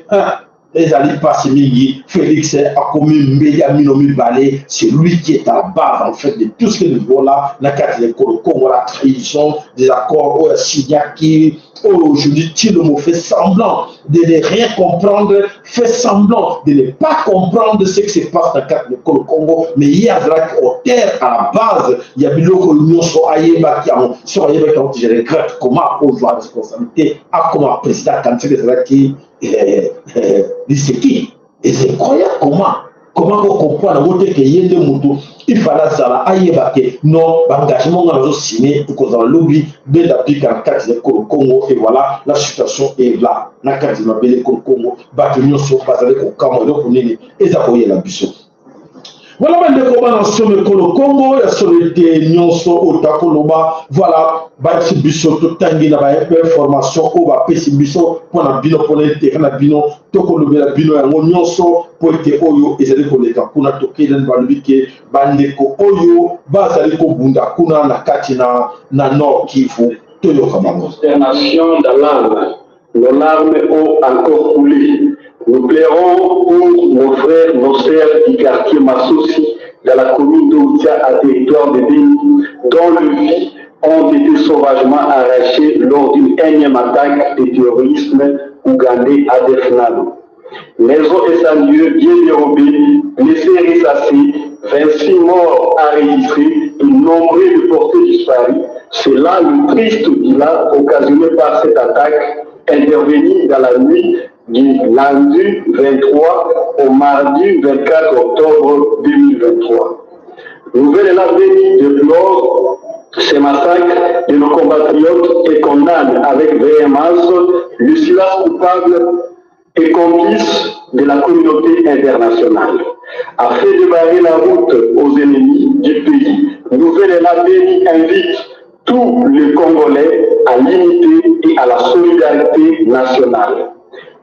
les alliés passent Migi, Félix a commis Mbéya Minomi Balé, c'est lui qui est à la base en fait de tout ce que nous voyons là, la carte de Congo, la trahison des accords, Sidiaki, aujourd'hui Tilomo fait semblant de ne rien comprendre, fait semblant de ne pas comprendre ce qui se passe dans la carte de Congo, mais il y a au terre à la base, il y a Biloko Union sur Ayeba qui je regrette comment aujourd'hui la responsabilité, à comment président Kanté qui c'est qui? Et c'est incroyable comment on comprend que il fallait ça non, l'engagement qu'on a signé pour qu'on a lobby de l'appliquer en carte de Congo et voilà, la situation est là. La carte de Congo, bâtiment sur basé au Cameroun, et ça voyait la biseau. Voilà, mais comment on se met le Congo, il y a solité, nyonso, otakoloba, voilà, bâti biso, tout tangi na ba information, ou ba pesi biso, pour la bino, pour le terrain, la bino, tokolobe la bino, ya nyonso, pour être oyo, et c'est le koleka, kuna toke, den balubike, bandeko oyo, bazali ko bunda, kuna na katina, na Nord Kivu, toyo kamamo. Consternation d'alarme, nos larmes ont encore coulé. Nous plairons pour nos frères, nos sœurs du quartier Massossi, dans la commune d'Outia à territoire de Béni, dont les vies ont été sauvagement arrachées lors d'une énième attaque de terrorisme ougandais à Defnado. Maison et sans lieu bien dérobés, blessés ressassés, 26 morts enregistrés et nombreux déportés disparus. C'est là le triste bilan occasionné par cette attaque intervenue dans la nuit du lundi 23 au mardi 24 octobre 2023. Nouvelle-Élan déplore ces massacres de nos compatriotes et condamne avec véhémence le silence coupable et complice de la communauté internationale. Afin de barrer la route aux ennemis du pays, Nouvelle-Élan invite tous les Congolais à l'unité et à la solidarité nationale.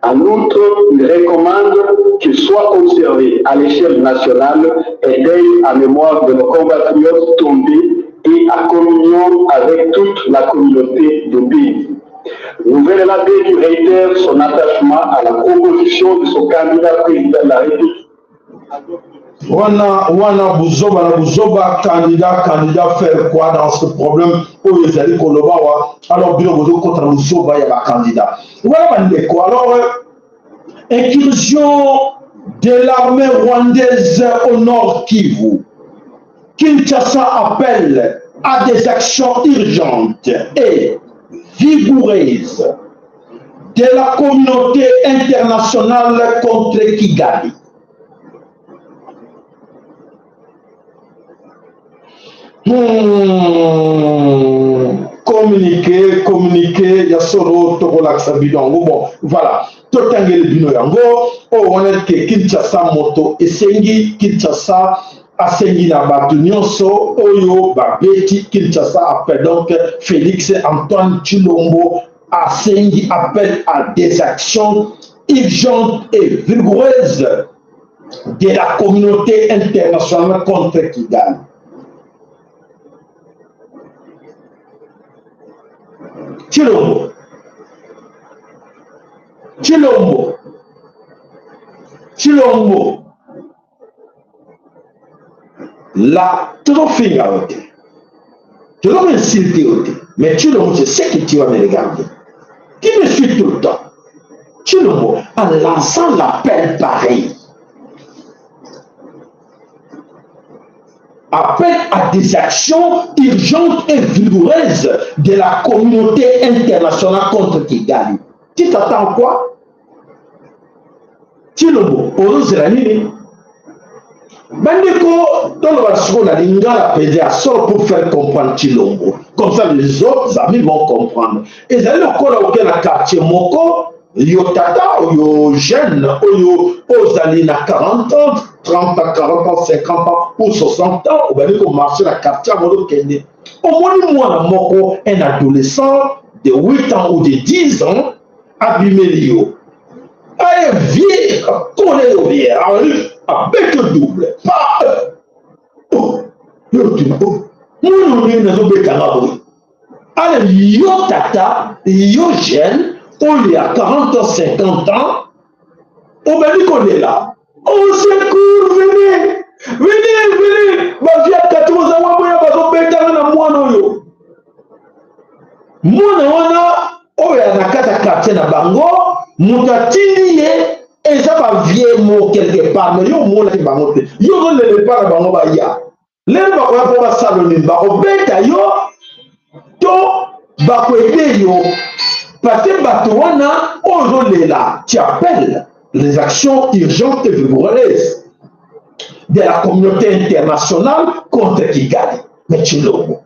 En outre, il recommande qu'il soit observé à l'échelle nationale et deuil à mémoire de nos compatriotes tombés et à communion avec toute la communauté de Béni. Nouvelle-Élan réitère son attachement à la proposition de son candidat président de la République. Wana Buzoba, candidat faire quoi dans ce problème où ils allaient Kolobawa, alors bien contre Buzoba, il y a un candidat. Voilà, alors, incursion de l'armée rwandaise au Nord Kivu. Kinshasa appelle à des actions urgentes et vigoureuses de la communauté internationale contre Kigali. Communiquer, il y a solo Togolaksa Bidongo. Bon, voilà. Totangele Bino Yango, on est que Kinshasa Moto et Sengi, Kinshasa, Asengi Nabatu Nyonso, Oyo, Babeti, Kinshasa appelle donc Félix Antoine Chilombo, Asengi appelle à des actions urgentes et vigoureuses de la communauté internationale contre Kigali. Chilombo. La trophée à ôter. Je vais m'insulter ôter. Mais Chilombo, je sais que tu vas me regarder. Tu me suis tout le temps. Chilombo, en lançant l'appel pareil. Appel à des actions urgentes et vigoureuses de la communauté internationale contre Kigali. Tu t'attends quoi? Chilombo, Orozerani. Bandeko, dans le rasuo, la lingala pédé à sort pour faire comprendre Chilombo. Comme ça, les autres amis vont comprendre. Et ça, le corps auquel la quartier Moko, yo tata yo jeune oyo ozali na 40 ans 30 ans 40 ans 50 ans ou 60 ans obali ko marcher na quartier modo kende omoni mwana moko un adolescent de 8 ans ou de 10 ans abimeli yo aye vie kone yo vie avec double pas yo tuko mwana ni na zo bekanga boy ale yo tata yo jeune il y a 40 ans, 50 ans, on m'a dit qu'on est là. On secours, venez, venez, venez. Ma vie à 14 ans, on va faire moi. On est à la quartier na bango, mutatini et ça va vieillir mot quelque part. Mais yo mo la bango te. Yo ne le pas la bango ba ya. Les bango pour salon ba obeta yo to ba ko aider yo. Parce que Batouana, aujourd'hui là, tu appelles les actions urgentes et vigoureuses de la communauté internationale contre Kigali. Mais tu joues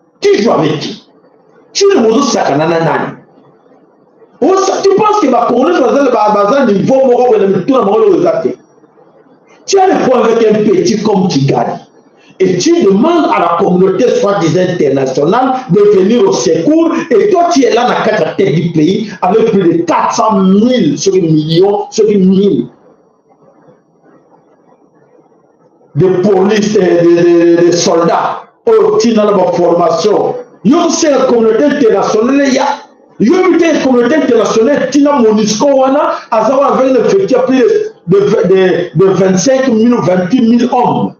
avec qui? Tu le montres ça, nanana. Tu penses que ma communauté va à niveau tu as le point avec un petit comme Kigali. Et tu demandes à la communauté soi-disant internationale de venir au secours. Et toi, tu es là dans la tête du pays avec plus de 400 000 sur 1 million, sur 1 000 de police et de soldats qui dans la formation. C'est la communauté internationale. Il y a une communauté internationale qui a MONUSCO avec un effectif de 25 000 ou 28 000 hommes.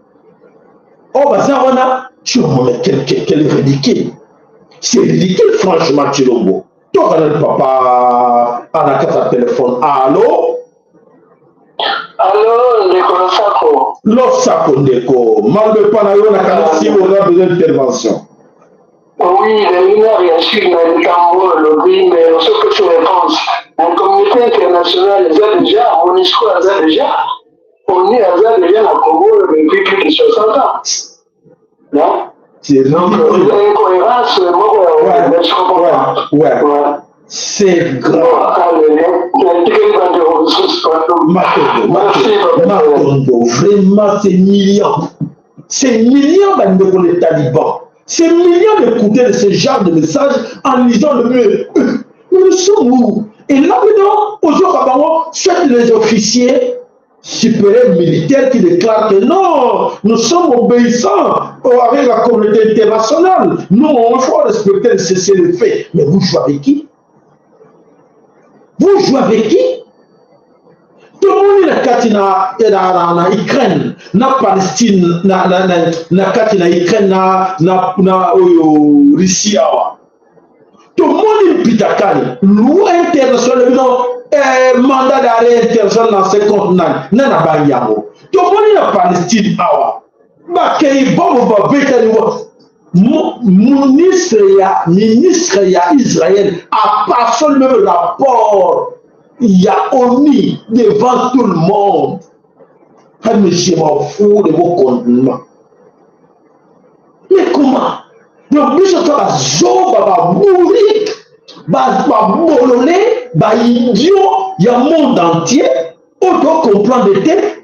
Oh, bah ça, on a, tu vois, quel est ridicule. C'est ridicule, franchement, Chilombo. Toi, le papa, à la carte de téléphone. Allô? Allô, Ndeko Sako. Lo Sako Ndeko. Malgré pas la carte, si on a besoin d'intervention. Oui, les mineurs, il y a sur le tambour, le gris, mais on sait que tu réponses. La communauté internationale, elle a déjà, MONUSCO, elle a déjà. On est à déjà la Congo depuis plus de 60 ans. Non? C'est donc l'incohérence, ouais. C'est grave. Matondo, vraiment, c'est millions. C'est millions de les talibans. C'est millions d'écouter ce genre de messages en lisant le mieux. Nous sommes où? Et là-dedans, aujourd'hui, c'est les officiers supérieurs militaires qui déclarent que non, nous sommes obéissants avec la communauté internationale. Nous, on faut respecter le cessez-le-feu. Mais vous jouez avec qui? Vous jouez avec qui? Tout le monde est na Ukraine, na Palestine, na Ukraine, na Russie. Tout le monde est pitakani. Loi internationale, mandat d'arrêt international dans ce continent. Nana Bayango. Tout le monde est na Palestine. Bakay bon va bétani ministre Israël a pas seulement le rapport. Il y a omis devant tout le monde. Mais je m'en fous de vos condamnements. Mais comment? Donc, nous sommes va mourir, va bolonner, va idiot, il y a un monde entier. On doit comprendre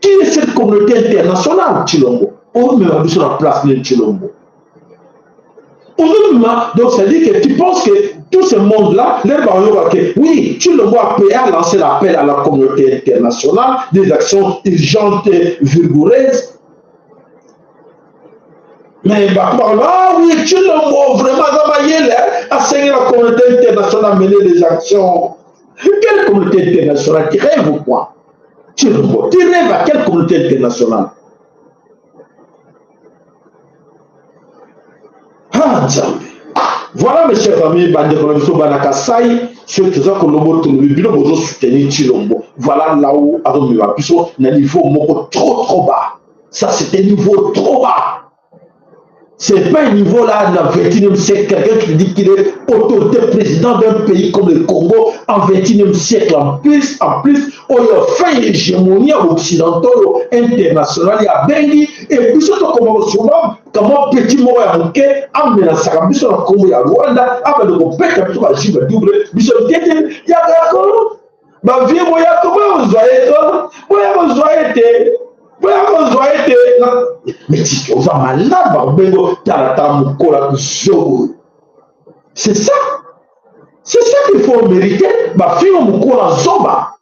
qui est cette communauté internationale, Chilombo. On met sur la place de Chilombo. Donc, ça dit que tu penses que tout ce monde-là, oui, Chilombo a lancé l'appel à la communauté internationale des actions urgentes et vigoureuses. Mais oui, Chilombo, vraiment, a saigné la communauté internationale à mener des actions. Quelle communauté internationale? Tu rêves ou quoi? Chilombo, tu rêves à quelle communauté internationale? Ah, Nzambe. Voilà, mes chers amis, voilà là où le niveau trop bas. Ça, c'est un niveau trop bas. C'est pas un niveau là dans le 21e siècle. Quelqu'un qui dit qu'il est autorité président d'un pays comme le Congo en 21e siècle. En plus, on a fait une hégémonie occidentale, internationale, il y a Bengi, et puis surtout comment petit mot est manqué, en menaçant, puis sur le Congo, il y a Rwanda, avec le compétent, tout va jouer double, puis sur le il y a d'accord. Ba vie moya ko ba ozoete. Moya ko zoete. Moya ko zoete. Mais tu es malade ba bengo tala mukola kuzogo. C'est ça. C'est ça qu'il faut mériter. Ba fille mukola zoba.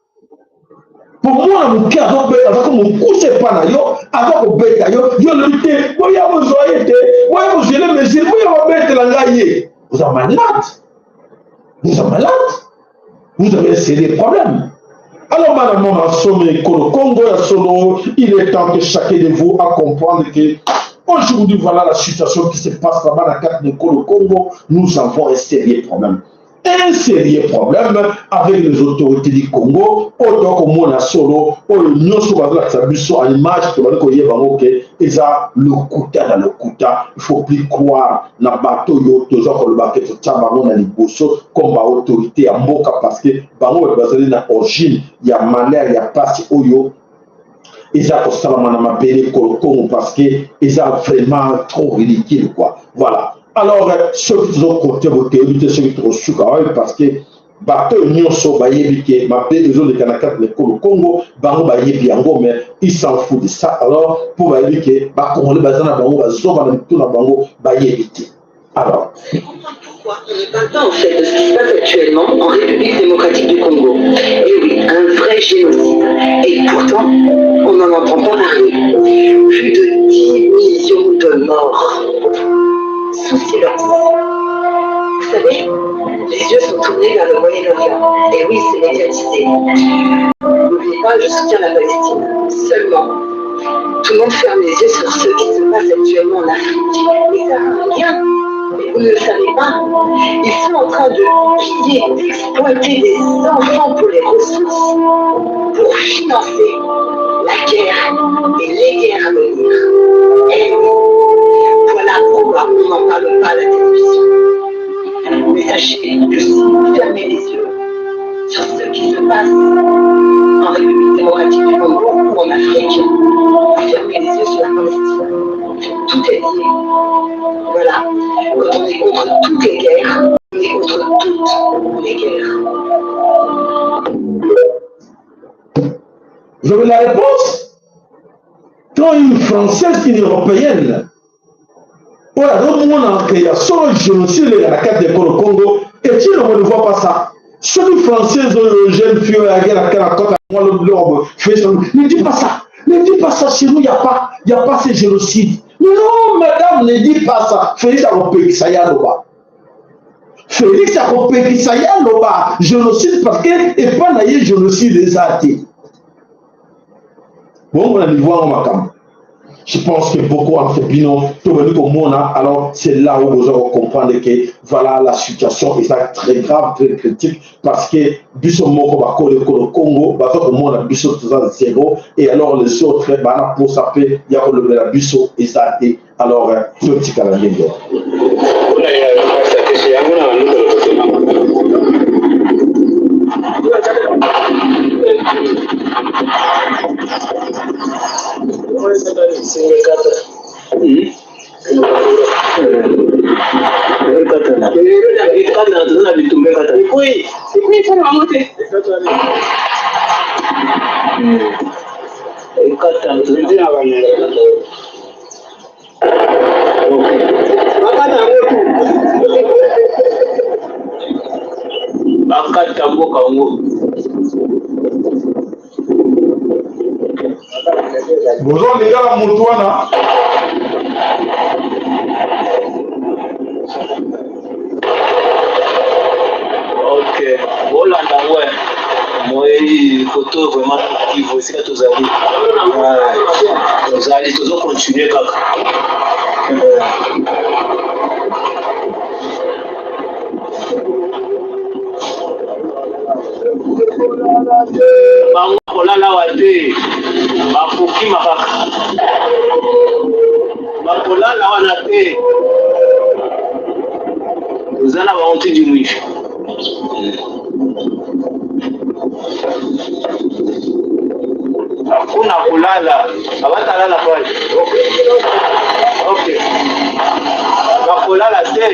Pour moi, mon cœur, avec mon coucher pas na yo, avec mon bête yo, yo le lutter. Moya ko zoete. Moya ko jele mesure. Moya ko bête la ngaye. Vous êtes malade. Vous êtes malade. Vous avez un sérieux problème. Alors, madame, on a sommé Congo, il est temps que chacun de vous a comprendre que aujourd'hui, voilà la situation qui se passe là-bas dans la carte de Congo. Nous avons un sérieux problème. Un sérieux problème avec les autorités du Congo. Autant que moi, la solo, nous sommes la traduction à l'image que nous avons que ça le Kouta dans le Kouta. Il ne faut plus croire dans le bateau, le bateau dans les bossos comme l'autorité à Moka parce que bango est basé dans l'origine. Il y a manière, il y a passé Oyo. Ils ont constamment Congo parce que ils ont vraiment trop ridicule quoi. Voilà. Alors, ceux qui ont compté vos théories, ceux qui ont su parce que bateau nyonso bayebi ke mapé des autres de Kanaka le Congo bango bayebi yango mais ils s'en foutent de ça. Alors pour bayebi ke ba Congolais bazana bango bazoba na tout na bango bayebi te. Alors pourquoi on ne parle pas en fait de ce qui se passe actuellement en République démocratique du Congo. Et oui, un vrai génocide. Et pourtant, on n'en entend pas parler. Plus de 10 millions de morts. Sous silence. Vous savez, les yeux sont tournés vers le Moyen-Orient. Et oui, c'est médiatisé. N'oubliez pas, je soutiens la Palestine. Seulement, tout le monde ferme les yeux sur ce qui se passe actuellement en Afrique. Mais ça n'a rien. Mais vous ne le savez pas. Ils sont en train de piller, d'exploiter des enfants pour les ressources, pour financer la guerre et les guerres à venir. Et oui, voilà pourquoi on n'en parle pas à la télévision. Mais sachez que si vous fermez les yeux sur ce qui se passe en République démocratique du Congo ou en Afrique, vous fermez les yeux sur la Palestine. Tout est lié. Voilà. Quand on est contre toutes les guerres, on est contre toutes les guerres. Vous avez la réponse? Quand une Française, une Européenne, voilà, donc on a créé son génocide dans la carte de Congo, et tu ne vois pas ça. Celui français, le jeune fille, la guerre, la côte, moi, l'homme, ne dis pas ça. Ne dis pas ça, chez nous, il n'y a pas ce génocide. Non, madame, ne dis pas ça. Félix Akopekisaya Loba. Félix Akopekisaya Loba. Génocide parce que, et pas d'ailleurs, génocide des athées. Bon, on a vu voir en macam. Je pense que beaucoup en fait bino, alors c'est là où vous allez comprendre que voilà la situation est très grave, très critique, parce que biso moko bako le Congo, bato ko mona biso toza zéro, et alors les autres bana pour saper ya ko le la biso ezate. Alors petit calendrier. Bonjour les gars, Moutouana. Ok, voilà, ouais. Moi, photo vraiment qui vous aussi tous allez. Vous allez toujours continuer comme Bangola wate bafuki makaka bakola la wana te uzana baonti di mwisho hakuna kulala abatalala pale okay bakolala te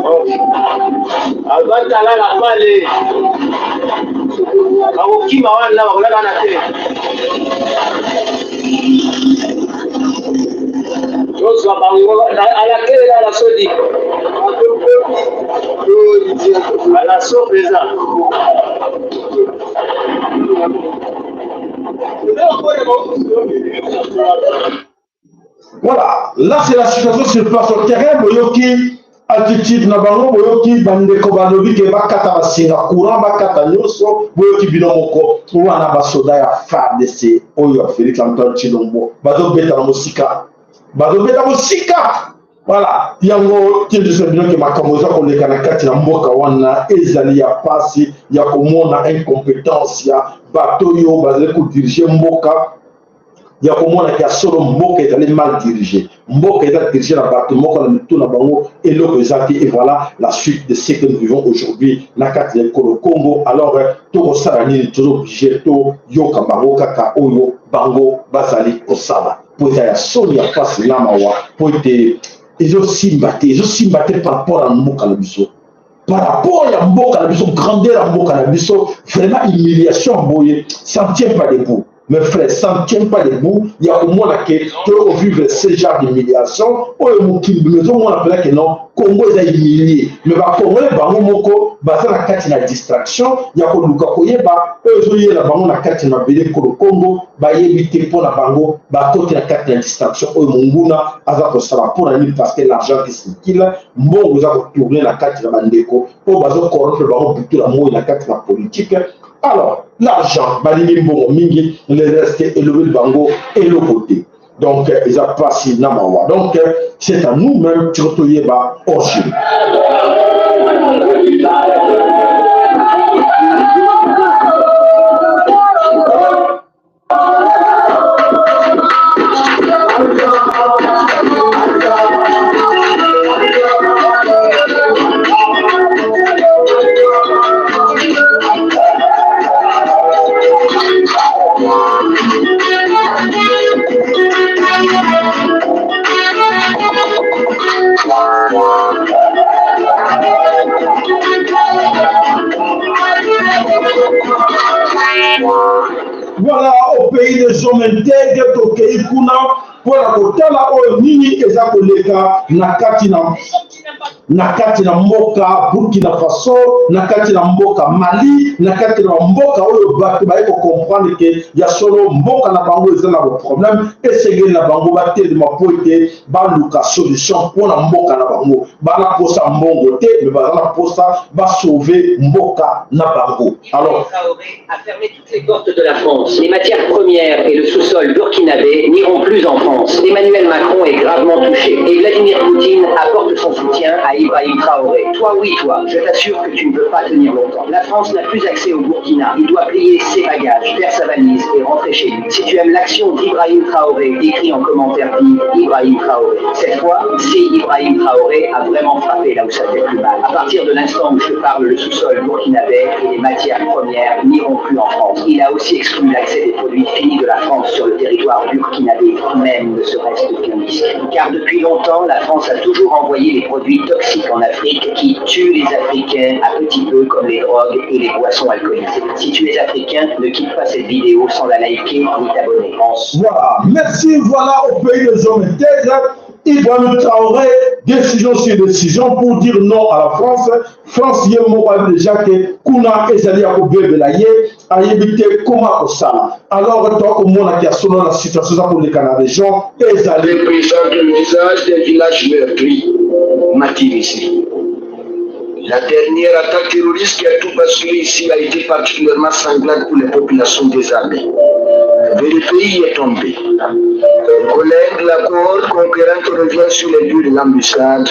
okay batalala pale bakokima wana bakolala na te tozwa bango alakelela na sodi ala so peza Voilà, là c'est la situation sur place au terrain. Boyoki attitude na bango, boyoki bandeko balobi ke bakata basinga courant bakata nyonso, boyoki binomoko wana basoda ya FARDC oyo Félix Antoine Tshilombo bazobeta na mosika, voilà yango tindisa bino ke makambo eza koleka na kati na mboka wana ezali ya pasi ya komona incompétence ya bato oyo bazali kodirige mboka ya komona ya solo mboka ezali mal dirigé, mboka eza dirigé na bato moko na mitu na bango eloko ezaki. Et voilà la suite de ce que nous vivons aujourd'hui na kati ya Congo. Alors tokosala nini, tozoblige toyoka bango kaka oyo bango bazali kosala po eza ya soni ya pasi na mawa po ete ezosimba te par rapport à mboka na biso, par rapport à mboka na biso, grandeur ya mboka na biso, vraiment humiliation boye, ça ne tient pas debout. Mes frères, ça ne tient pas debout. Il y a au moins que vivre ce genre d'humiliation. On appelle que non, Congo est humilié. Mais le Congo est bango moko, basé na kati na distraction. Il y a ko luka koyeba, eux la bango na kati na bele ko Congo, ba yebite pour la bango, ba côté na kati na distraction. Eux munguna aza ko sala pour la parce que l'argent qui circule, mbongo za ko tourner na kati na bandeko. O bazo corrompre bango butu la mo na kati na politique. Alors, l'argent, le reste est le bango et le côté. Donc, ils ont passé Namawa. Donc, c'est à nous-mêmes, Tchotoyeba, Orchid. Voilà, au pays des hommes intègres, au pays kuna, pour la kotala o nini eza koleka na kati na mboka Burkina Faso, na kati na mboka Mali, na kati na mboka oyo bato ba ko comprendre que ya solo mboka na bango eza na problème et c'est na bango ba te de mapoite ba luka solution pour na mboka na bango ba na posa mbongo te mais ba na posa ba sauver mboka na bango. Alors Traoré a fermé toutes les portes de la France. Les matières premières et le sous-sol burkinabé n'iront plus en France. Emmanuel Macron est gravement touché et Vladimir Poutine apporte son soutien à Ibrahim Traoré. Toi, oui, toi, je t'assure que tu ne peux pas tenir longtemps. La France n'a plus accès au Burkina. Il doit plier ses bagages, faire sa valise et rentrer chez lui. Si tu aimes l'action d'Ibrahim Traoré, écris en commentaire Ibrahim Traoré. Cette fois, si Ibrahim Traoré a vraiment frappé là où ça fait plus mal. À partir de l'instant où je te parle, le sous-sol burkinabé et les matières premières n'iront plus en France. Il a aussi exclu l'accès des produits finis de la France sur le territoire burkinabé, même ne serait-ce qu'un risque. Car depuis longtemps, la France a toujours envoyé les produits toxiques en Afrique qui tuent les Africains à petit peu comme les drogues et les boissons alcoolisées. Si tu es africain, ne quitte pas cette vidéo sans la liker ni t'abonner. Voilà, merci, voilà au pays des hommes intègres. Ibrahim Traoré, décision sur décision pour dire non à la France. France, il y a déjà que Kuna et Zali Akobé Belaye a évité comment au Sala. Alors, toi, au monde qui a selon la situation pour les Canadiens, et Zali présente le visage des villages meurtris, Matir ici. La dernière attaque terroriste qui a tout basculé ici a été particulièrement sanglante pour les populations désarmées. Le pays est tombé. Les collègues de la cohorte conquérante revient sur les lieux de l'embuscade,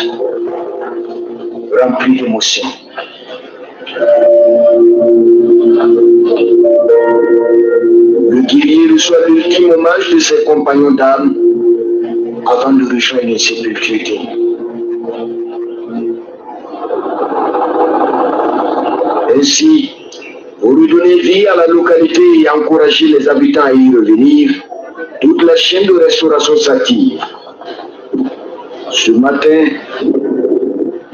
remplis d'émotions. Le guerrier reçoit l'ultime hommage de ses compagnons d'armes avant de rejoindre les sépultures. Ainsi, pour lui donner vie à la localité et encourager les habitants à y revenir, toute la chaîne de restauration s'active. Ce matin,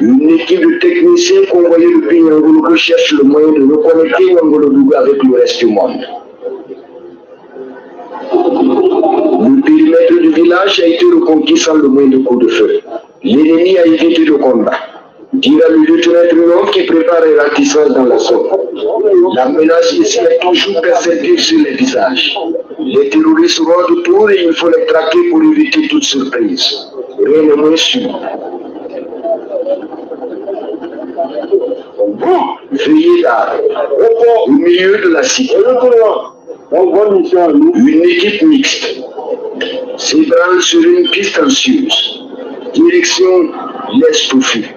Une équipe de techniciens convoyés depuis Nyangologo cherche le moyen de reconnecter Nyangologo avec le reste du monde. Le périmètre du village a été reconquis sans le moyen de coup de feu. L'ennemi a évité le combat. Dira le lieutenant Triomphe qui prépare un ratissage dans la zone. La menace ici est toujours perceptible sur les visages. Les terroristes seront de tour et il faut les traquer pour éviter toute surprise. Rien de moins sûr. Veillez là, au milieu de la cité. Une équipe mixte s'ébranle sur une piste anxieuse. Direction l'est au fût.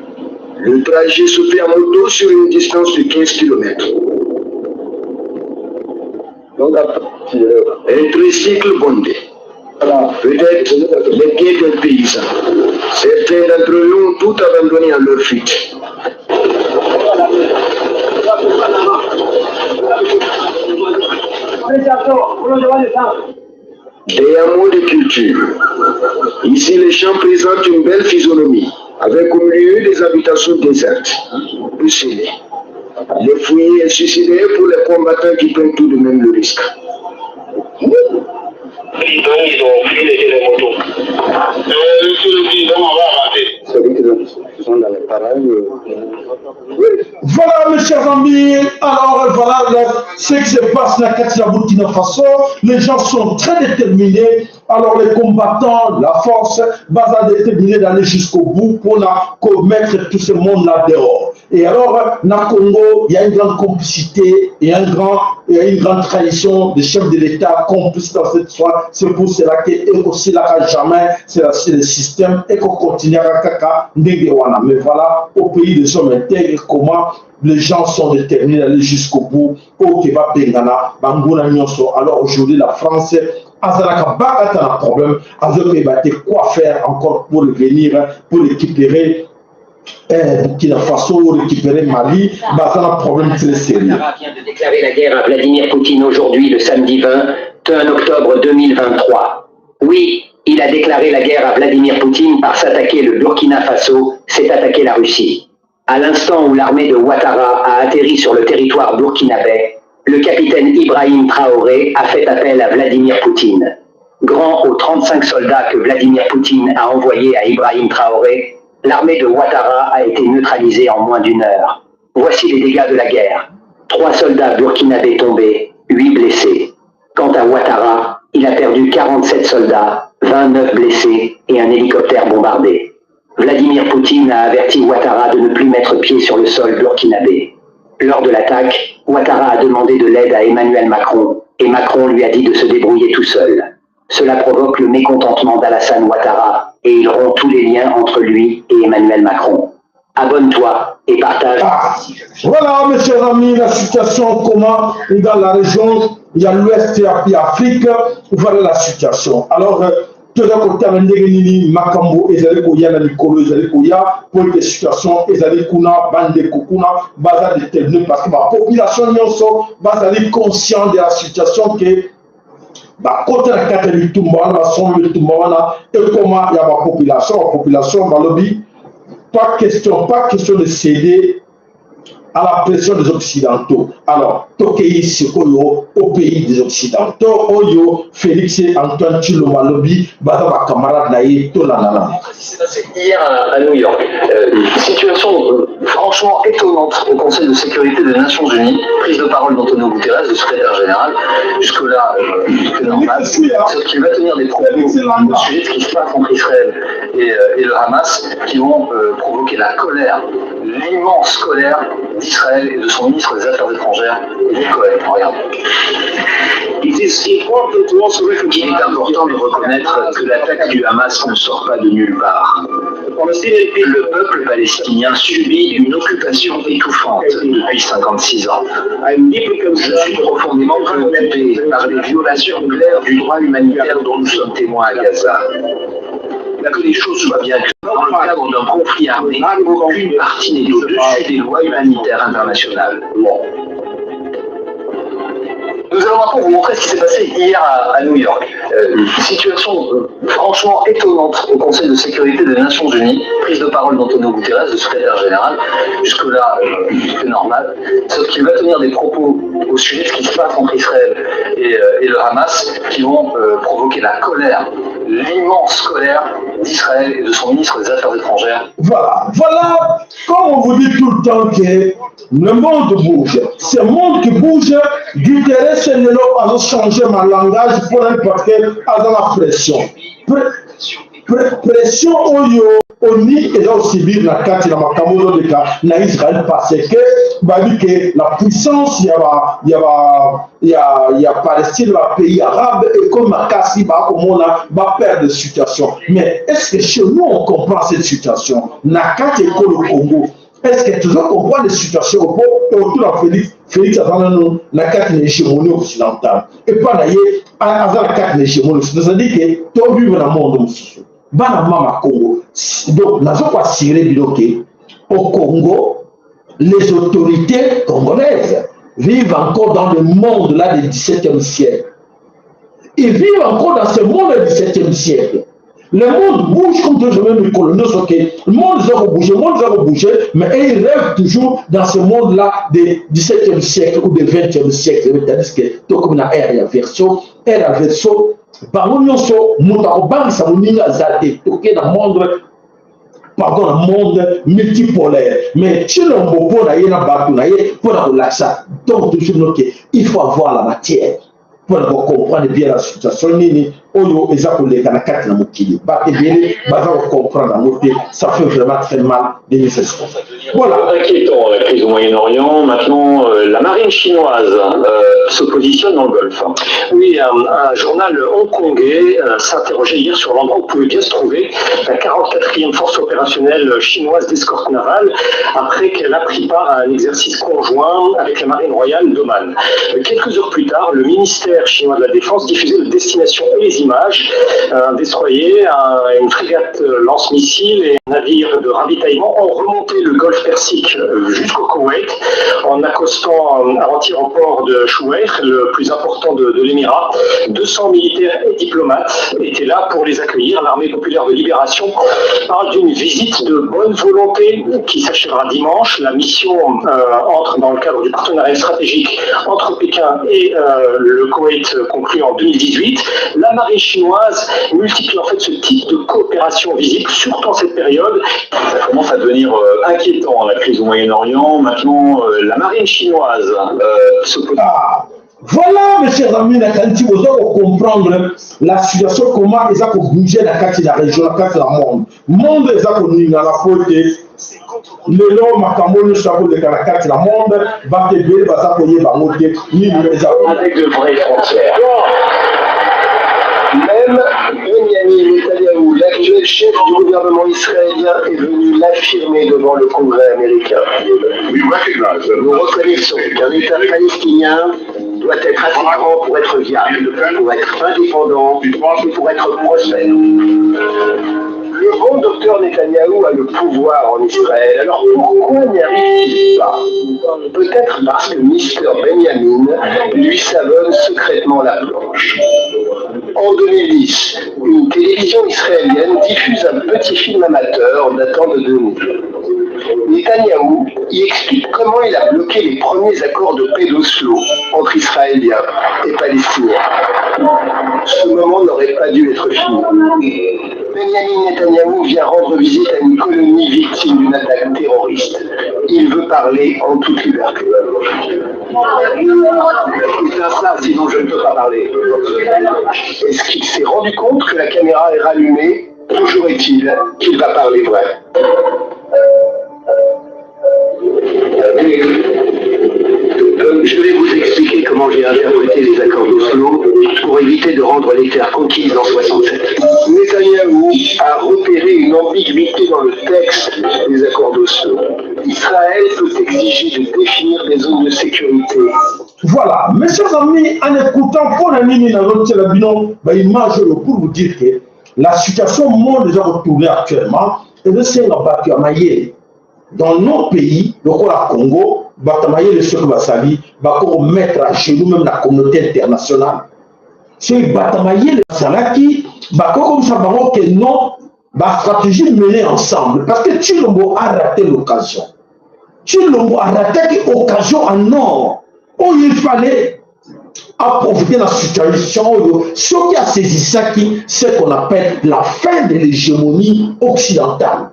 Le trajet se fait en moto sur une distance de 15 km. Un tricycle bondé. Peut-être les pieds d'un paysan. Certains d'entre eux ont tout abandonné à leur fuite. Des hameaux de culture. Ici, les champs présentent une belle physionomie, avec au milieu des habitations désertes, scellées. Les fouillis est suicidé pour les combattants qui prennent tout de même le risque. Ils ont pris les motos. Sur le bidon, on va rater. Celui qui sont dans les parages. Voilà, mes chers amis, alors voilà ce qui se passe dans la Burkina Faso. Les gens sont très déterminés. Alors les combattants, la force, va déterminer d'aller jusqu'au bout pour mettre tout ce monde là dehors. Et alors, dans le Congo, il y a une grande complicité et une grande tradition des chefs de l'État complices dans cette histoire. C'est pour cela que aussi là jamais, c'est le système et qu'on continue à kaka ndegewana. Mais voilà, au pays des hommes intègres, comment les gens sont déterminés d'aller jusqu'au bout. Au Keba Bengana, Banguna Nyonso. Alors aujourd'hui, la France, Azalaka Bakata un problème. Azalaka quoi faire encore pour venir, pour récupérer Burkina Faso, récupérer Mali, c'est un problème très sérieux. Vient de déclarer la guerre à Vladimir Poutine aujourd'hui, le samedi 21 octobre 2023. Oui, il a déclaré la guerre à Vladimir Poutine par s'attaquer le Burkina Faso, c'est attaquer la Russie. À l'instant où l'armée de Ouattara a atterri sur le territoire burkinabé, le capitaine Ibrahim Traoré a fait appel à Vladimir Poutine. Grand aux 35 soldats que Vladimir Poutine a envoyés à Ibrahim Traoré, l'armée de Ouattara a été neutralisée en moins d'une heure. Voici les dégâts de la guerre. 3 soldats burkinabés tombés, 8 blessés. Quant à Ouattara, il a perdu 47 soldats, 29 blessés et un hélicoptère bombardé. Vladimir Poutine a averti Ouattara de ne plus mettre pied sur le sol burkinabé. Lors de l'attaque, Ouattara a demandé de l'aide à Emmanuel Macron et Macron lui a dit de se débrouiller tout seul. Cela provoque le mécontentement d'Alassane Ouattara et il rompt tous les liens entre lui et Emmanuel Macron. Abonne-toi et partage. Voilà, mes chers amis, la situation comment dans la région, il y a l'Ouest et l'Afrique, voilà la situation. Alors, tout à côté, il y a Makambo, il y a Nicolo, il y a pour des situations, il y a Bande Kukuna, Baza déterminé parce que la population est consciente de la situation que côté la catégorie Tumbana, la Tumbana, et comment il y a la population va le dire, pas question de céder à la pression des Occidentaux. Alors, Tokei au pays des Occidentaux, Oyo, Félix et Antoine Chiloma Lobi, Badaba camarade Naïe, Tolanana. C'est passé hier à New York. Situation franchement étonnante au Conseil de sécurité des Nations Unies. Prise de parole d'Antonio Guterres, le secrétaire général. Jusque-là, c'est normal. Sauf qu'il va tenir des propos au sujet de ce qui se passe entre Israël et le Hamas, qui vont provoquer la colère, l'immense colère d'Israël et de son ministre des Affaires étrangères, Eli Cohen. Regarde. Il est important de reconnaître que l'attaque du Hamas ne sort pas de nulle part. Le peuple palestinien subit une occupation étouffante depuis 56 ans. Je suis profondément préoccupé par les violations claires du droit humanitaire dont nous sommes témoins à Gaza. Que les choses soient bien claires, dans le cadre d'un conflit armé, aucune partie n'est au-dessus des lois humanitaires internationales. Nous allons maintenant vous montrer ce qui s'est passé hier à New York. Situation franchement étonnante au Conseil de sécurité des Nations Unies. Prise de parole d'Antonio Guterres, le secrétaire général. Jusque-là, c'est normal. Sauf qu'il va tenir des propos au sujet de ce qui se passe entre Israël et le Hamas qui vont provoquer la colère, l'immense colère d'Israël et de son ministre des Affaires étrangères. Voilà, comme on vous dit tout le temps que le monde bouge. Ce monde qui bouge, Guterres ne l'a pas changé mon langage pour un paquet à la pression. Pression oni et aussi bien la carte dans ma camoufle de cas na Israël parce que la puissance il y a Palestine le pays arabe et comme Makassi comme on a perdre de situation. Mais est-ce que chez nous on comprend cette situation? Na carte et le Congo. Est-ce que toujours on comprend les situations autour de Félix Azanano na carte de l'hégémonie occidentale et pas d'ailleurs à la carte de l'hégémonie occidentale, c'est-à-dire que tout vivre dans le monde Banama Congo. Donc, nous avons pas ciré au Congo, les autorités congolaises vivent encore dans le monde là du XVIIe siècle. Ils vivent encore dans ce monde du XVIIe siècle. Le monde bouge comme toujours même les coloniaux, le monde va bouger, mais ils rêvent toujours dans ce monde-là du XVIIe siècle ou du XXe siècle. C'est-à-dire que tout comme la ère verso, bango nyonso moto akobangisa moninga azate toke na monde pardon na monde multipolaire mais chilombo mpo na ye na bato na ye mpo na kolakisa donc toujours que il faut avoir la matière pour comprendre bien la situation nini oyo eza koleka na kati na mokili bato ebele baza comprendre yango te ça fait vraiment très mal de nécessaire. Voilà. Inquiétant la crise au Moyen-Orient. Maintenant, la marine chinoise se positionne dans le Golfe. Oui, un journal hongkongais s'interrogeait hier sur l'endroit où pouvait bien se trouver la 44e force opérationnelle chinoise d'escorte navale après qu'elle a pris part à un exercice conjoint avec la marine royale d'Oman. Quelques heures plus tard, le ministère chinois de la Défense diffusait la destination et les images. Un destroyer, une frégate lance-missiles et un navire de ravitaillement ont remonté le golfe Persique jusqu'au Koweït en accostant avant-hier au port de Chouair, le plus important de l'Émirat. 200 militaires et diplomates étaient là pour les accueillir. L'armée populaire de libération parle d'une visite de bonne volonté qui s'achèvera dimanche. La mission entre dans le cadre du partenariat stratégique entre Pékin et le Koweït conclu en 2018. La marine chinoise multiplie en fait ce type de coopération visible, surtout en cette période. Ça commence à devenir inquiétant la crise au Moyen-Orient. Maintenant, la marine chinoise se pose. Voilà, mes chers amis, quand vous allez comprendre la situation, comment ils ont bougé dans la région, dans le monde. Le monde est dans la faute. Le nom Makamoni Chavo de Karakati, le monde va te dire, va s'appuyer par l'autre, avec de vraies frontières. Même Benjamin Netanyahou, l'actuel chef du gouvernement israélien, est venu l'affirmer devant le Congrès américain. Nous reconnaissons qu'un État palestinien doit être assez grand pour être viable, pour être indépendant et pour être prospère. Le bon docteur Netanyahou a le pouvoir en Israël, alors pourquoi n'y arrive-t-il pas? Peut-être parce que Mr. Benjamin lui savonne secrètement la planche. En 2010, une télévision israélienne diffuse un petit film amateur datant de 2000. Netanyahou y explique comment il a bloqué les premiers accords de paix d'Oslo entre Israéliens et Palestiniens. Ce moment n'aurait pas dû être fini. Benjamin Netanyahou vient rendre visite à une colonie victime d'une attaque terroriste. Il veut parler en toute liberté. C'est ça, sinon je ne peux pas parler. Est-ce qu'il s'est rendu compte que la caméra est rallumée? Toujours est-il qu'il va parler vrai. Je vais vous expliquer comment j'ai interprété les accords d'Oslo pour éviter de rendre les terres conquises en 67. Netanyahou a repéré une ambiguïté dans le texte des accords d'Oslo. Israël peut exiger de définir des zones de sécurité. Voilà, mes chers amis, en écoutant pour la ligne dans notre télévision, image pour vous dire que la situation monde déjà retournée actuellement est de se battre à Maïe. Dans nos pays, le Congo, batamaye le soki basali bako mettre à genoux même la communauté internationale. Soki batamaye le salaki bako comme ça bango que non, ba stratégie menée ensemble parce que Tshilombo a raté l'occasion. Tshilombo a raté l'occasion en or où il fallait profiter de la situation. Ce qui a saisi ça, c'est ce qu'on appelle la fin de l'hégémonie occidentale.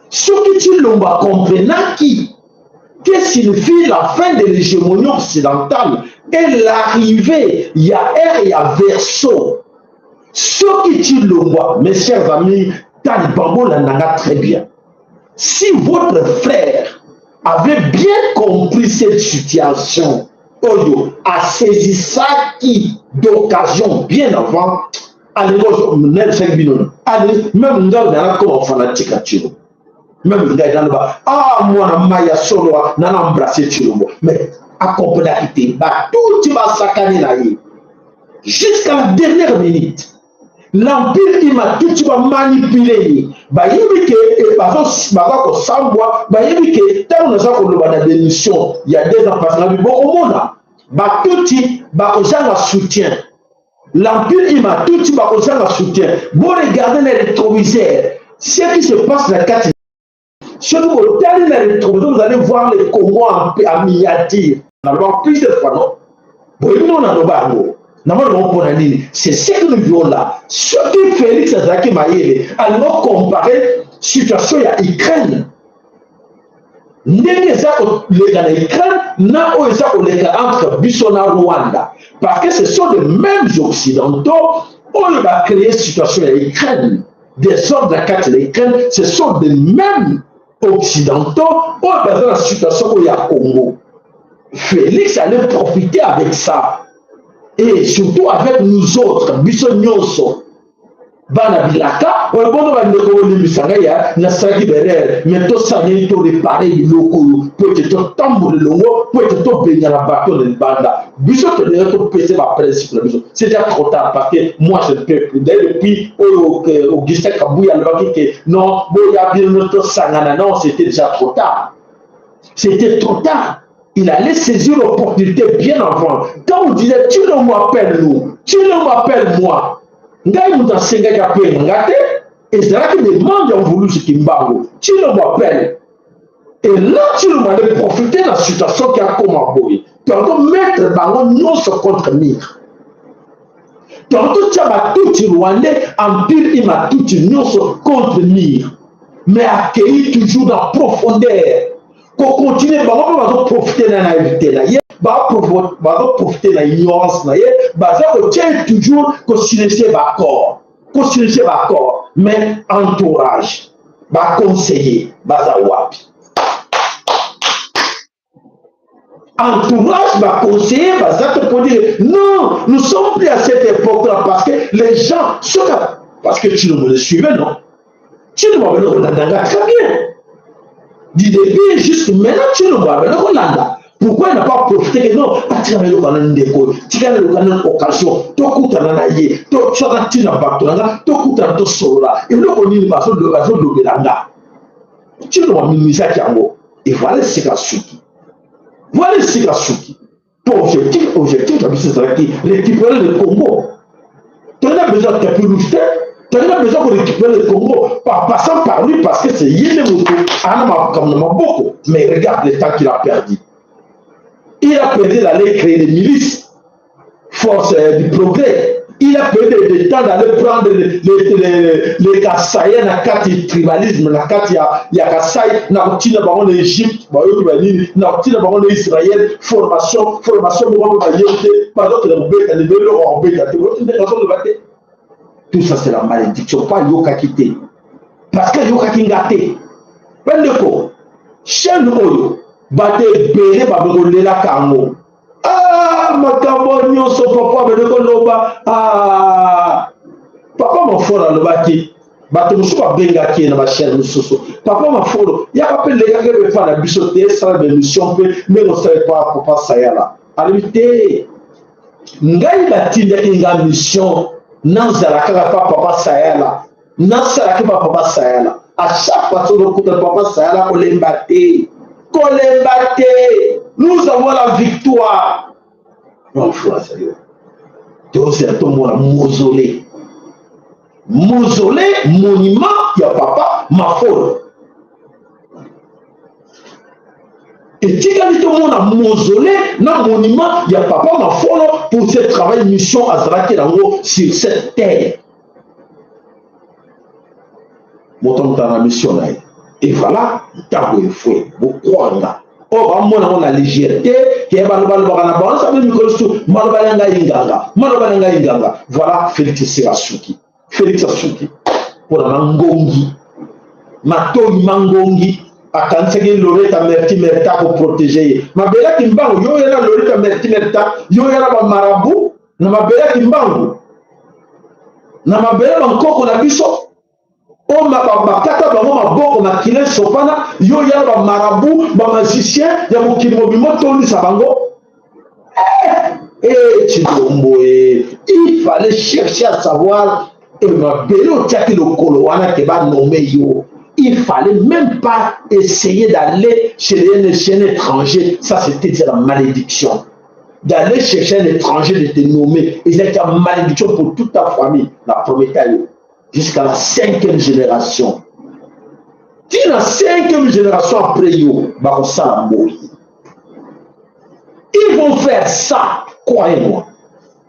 Ce que Tshilombo comprenant qu'est-ce qui signifie la fin de l'hégémonie occidentale et l'arrivée, il y a R et il y a verso. Ce qui Tshilombo, mes chers amis, Talibango l'a très bien. Si votre frère avait bien compris cette situation, Oyo a saisi ça d'occasion bien avant, allez, même nous avons comme fanatique à Tshilombo. Même nous avons moi, Maya Solo, nous avons embrassé Tshilombo. Mais accompagné tout le monde sakané jusqu'à la dernière minute. L'empire il m'a tout tu vas manipuler bah il dit que par exemple Sambwa bah il dit que tant on a ça qu'on a des missions il y a des ans parce que bon au monde bah tout tu bah aux gens soutien l'empire il m'a tout tu vas aux gens soutien bon regardez les rétroviseurs ce qui se passe dans la carte si vous regardez les rétroviseurs vous allez voir les Congo en miniature on a plus de fois non bon il n'en a pas c'est ce que nous vivons là. Ce que Félix Azaki Maïle a comparé la situation à l'Ukraine. Nous avons entre Bissona et Rwanda. Parce que ce sont les mêmes occidentaux qui ont créé la situation à l'Ukraine. Des ordres de la carte de l'Ukraine, ce sont les mêmes occidentaux qui ont créé la situation au Congo. Félix allait profiter avec ça. Et surtout avec nous autres, Bissonyoso, Banabilaka, on va dire que nous sommes na saki derrière, mais tout ça n'est pas réparé les locaux, pour que tout tambour le logo, pour que tout baigner la bâton de banda. Bisson ne peut pas passer ma principe. C'est déjà trop tard parce que moi je ne peux plus. Depuis Augustin Kabouya le dit que non, il y a bien notre sangana, non, c'était déjà trop tard. C'était trop tard. Il allait saisir l'opportunité bien avant. Quand on disait, tu ne m'appelles nous, tu ne m'appelles moi. Ngai mouta senga kapé ngate, et c'est là que les membres ont voulu ce Kimbango. Tu ne m'appelles. Et là, tu ne m'as profité de la situation qui a commencé. Tantôt mettre bango non se contre mire. Tantôt tu as tout Rwandais, empire il m'a tout non se contre mire. Mais accueilli toujours dans la profondeur. Qu'on continue, on va profiter de la naïveté, on va profiter de l'ignorance, on va toujours silencier corps, mais entourage, conseiller, entourage, conseiller, pour dire non, nous sommes plus à cette époque-là parce que les gens, parce que tu ne me suivais, non? Tu ne m'avais pas très bien. Du début, juste maintenant, tu ne vois pas Rolanda. Pourquoi il n'a pas profité que non, tu as le canal d'école, tu as le canal occasion, tu as le naïe, tu as le canal tu as le sola, et nous on dit pas de l'occasion de l'anga. Tu ne vois pas Mimisa Kiango, et voilà ce qu'il a suki. Voilà ce qu'il a suki. Ton objectif, c'est récupérer le Congo. Tu as besoin de plus louche. Tu as besoin de récupérer le Congo en passant par lui parce que c'est Yénémoto, beaucoup. Mais regarde le temps qu'il a perdu. Il a perdu d'aller créer des milices, force du progrès. Il a perdu le temps d'aller prendre les Kassaïens, la carte du tribalisme, la carte il y a Kassaï, la routine de l'Égypte, la routine de l'Israël, formation, pardon, tout ça c'est la malédiction, pas Yoka Kité. Parce que Yoka Kingate, Pendeko, Chen Oyo, Bate Bele Babegolela Kango. Ah, Makambo Nyoso, Papa Bedekoloba, ah, Papa Mafora le Baki, Bate Moussouba Bengaki na ma chaîne Moussoso. Papa Maforo, il y a pas les gars qui veulent faire la bichoté, ça la mission, mais on ne savait pas Papa Sayala. À l'unité, Ngai Batinda Inga mission. Non, ça la papa Sayala. Non, ça la papa Sayala. À chaque fois que le papa Sayala, on l'embattait. Kolembate, nous avons la victoire. Non, frère, sérieux. C'est un mausolée. Mausolée, monument, il y a papa, ma folle. Et tu as dit tout le monde a mausolée, dans le monument, il y a papa, ma folle, pour ce travail, mission à Zraki sur cette terre. Mon temps dans la mission là. Et voilà, t'as beau fouet, vous croyez là. Oh, bah, moi, on a légèreté, qui est voilà Félix Serasuki. Félix Asuki. Pour la Mangongi. Mato Mangongi. A Kansegi Loretta Merta pour protéger. Ma belle Kimbango, yo y'a Loretta Merta, yo y'a marabout, na ma belle Kimbango. Na ma belle encore qu'on a vu ça. Oh, ma kata bango ma boko ma kile sopana yo ya ba marabout ba magicien ya mo kimobimo toni sabango Chilombo, il fallait chercher à savoir et ma belle tiaki le kolowana ke ba nommé yo. Il fallait même pas essayer d'aller chez un étranger, ça c'était la malédiction. D'aller chercher un étranger de te nommer, et c'est une malédiction pour toute ta famille, la première taille. Jusqu'à la 5e génération. Si la 5e génération après yo, ils vont faire ça, croyez-moi.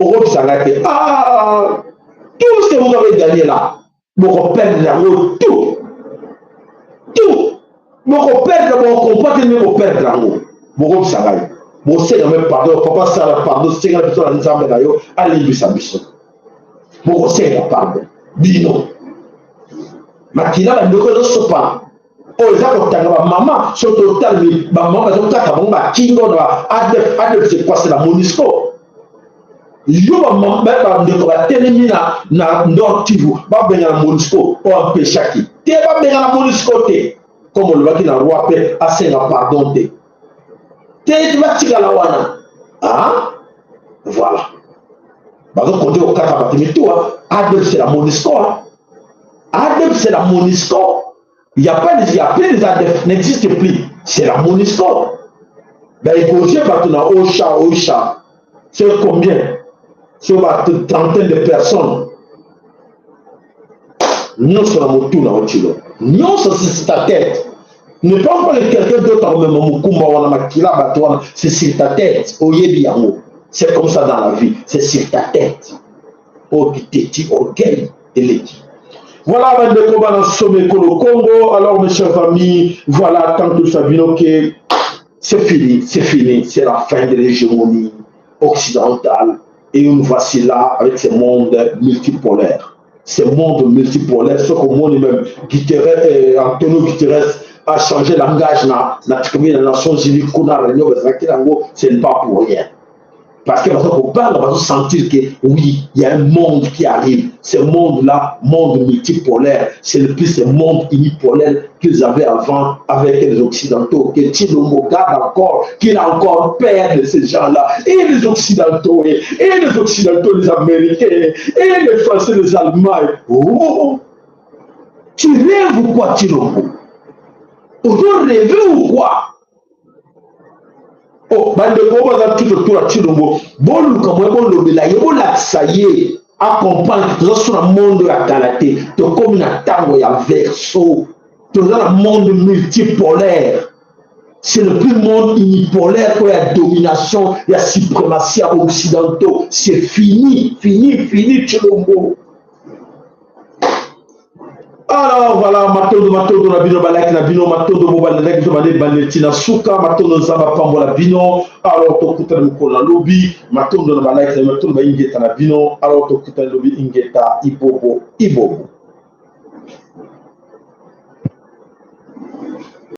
Europe s'arrête. Ah, tout ce que vous avez gagné là, vous reperdez la route, tout. Tout. Vous reperdez, vous comprenez, mais vous perdez la route. Europe s'arrête. Vous savez, même pardon, papa, ça va pardon, c'est que la personne a dit ça, mais allez, ça, vous savez, pardon. Bino makila ba ndoko do sopa o za ko tanga ba mama so to talmi ba mama zo kata ba kingo ba adep c'est quoi c'est la Monisco yo ba mama ba ndoko ba telemi na ndortivu ba benga la Monisco o empêchaki te ba benga la Monisco te comme le baki na roi pe asenga pardon te va tika la wana ah voilà. Parce qu'on dit au 4 toi, Adep c'est la Monisco. Adep c'est la Monisco. Il n'y a pas des Adep, n'existe plus. C'est la Monisco. Ben, il faut aussi partir Ocha. C'est combien? C'est une trentaine de personnes. Nous sommes tous dans le Chilo. Nous sommes sur ta tête. Ne prends pas quelqu'un d'autre, c'est sur ta tête. C'est comme ça dans la vie, c'est sur ta tête. Oh, tu orgueil et l'équipe. Voilà, le Congo. Alors, mes chers amis, voilà, tant que ça vient, que c'est fini, c'est la fin de l'hégémonie occidentale. Et nous voici là avec ce monde multipolaire. Ce monde multipolaire, ce que moi même, Antonio Guterres a changé le langage dans la Nations Unies, c'est pas pour rien. Parce que on parle, on va sentir que oui, il y a un monde qui arrive. Ce monde-là, monde multipolaire, c'est le plus ce monde unipolaire qu'ils avaient avant avec les Occidentaux. Que Chilombo garde encore, qu'il a encore peur de ces gens-là. Et les Occidentaux, et les Occidentaux, les Américains, et les Français, les Allemands. Oh, tu rêves ou quoi, Chilombo? On doit rêver ou quoi? Oh, bande boba za tout autour à Chilombo. Bon, comme bon le la yebo la ça y est. Accompagne tout sur le monde à Galaté. Tu comme une tango ya verso. Tu dans le monde multipolaire. C'est le plus monde unipolaire où il y a domination, il y a suprématie occidentaux. C'est fini, Chilombo. Alors voilà, matondo na bino balaki na bino matondo boba na leki tomane banetina suka matondo nzamba pambo la bino alors to kutana mukolo na lobi matondo na balaki na matondo ba ingeta na bino alors to kutana lobi ingeta ibobo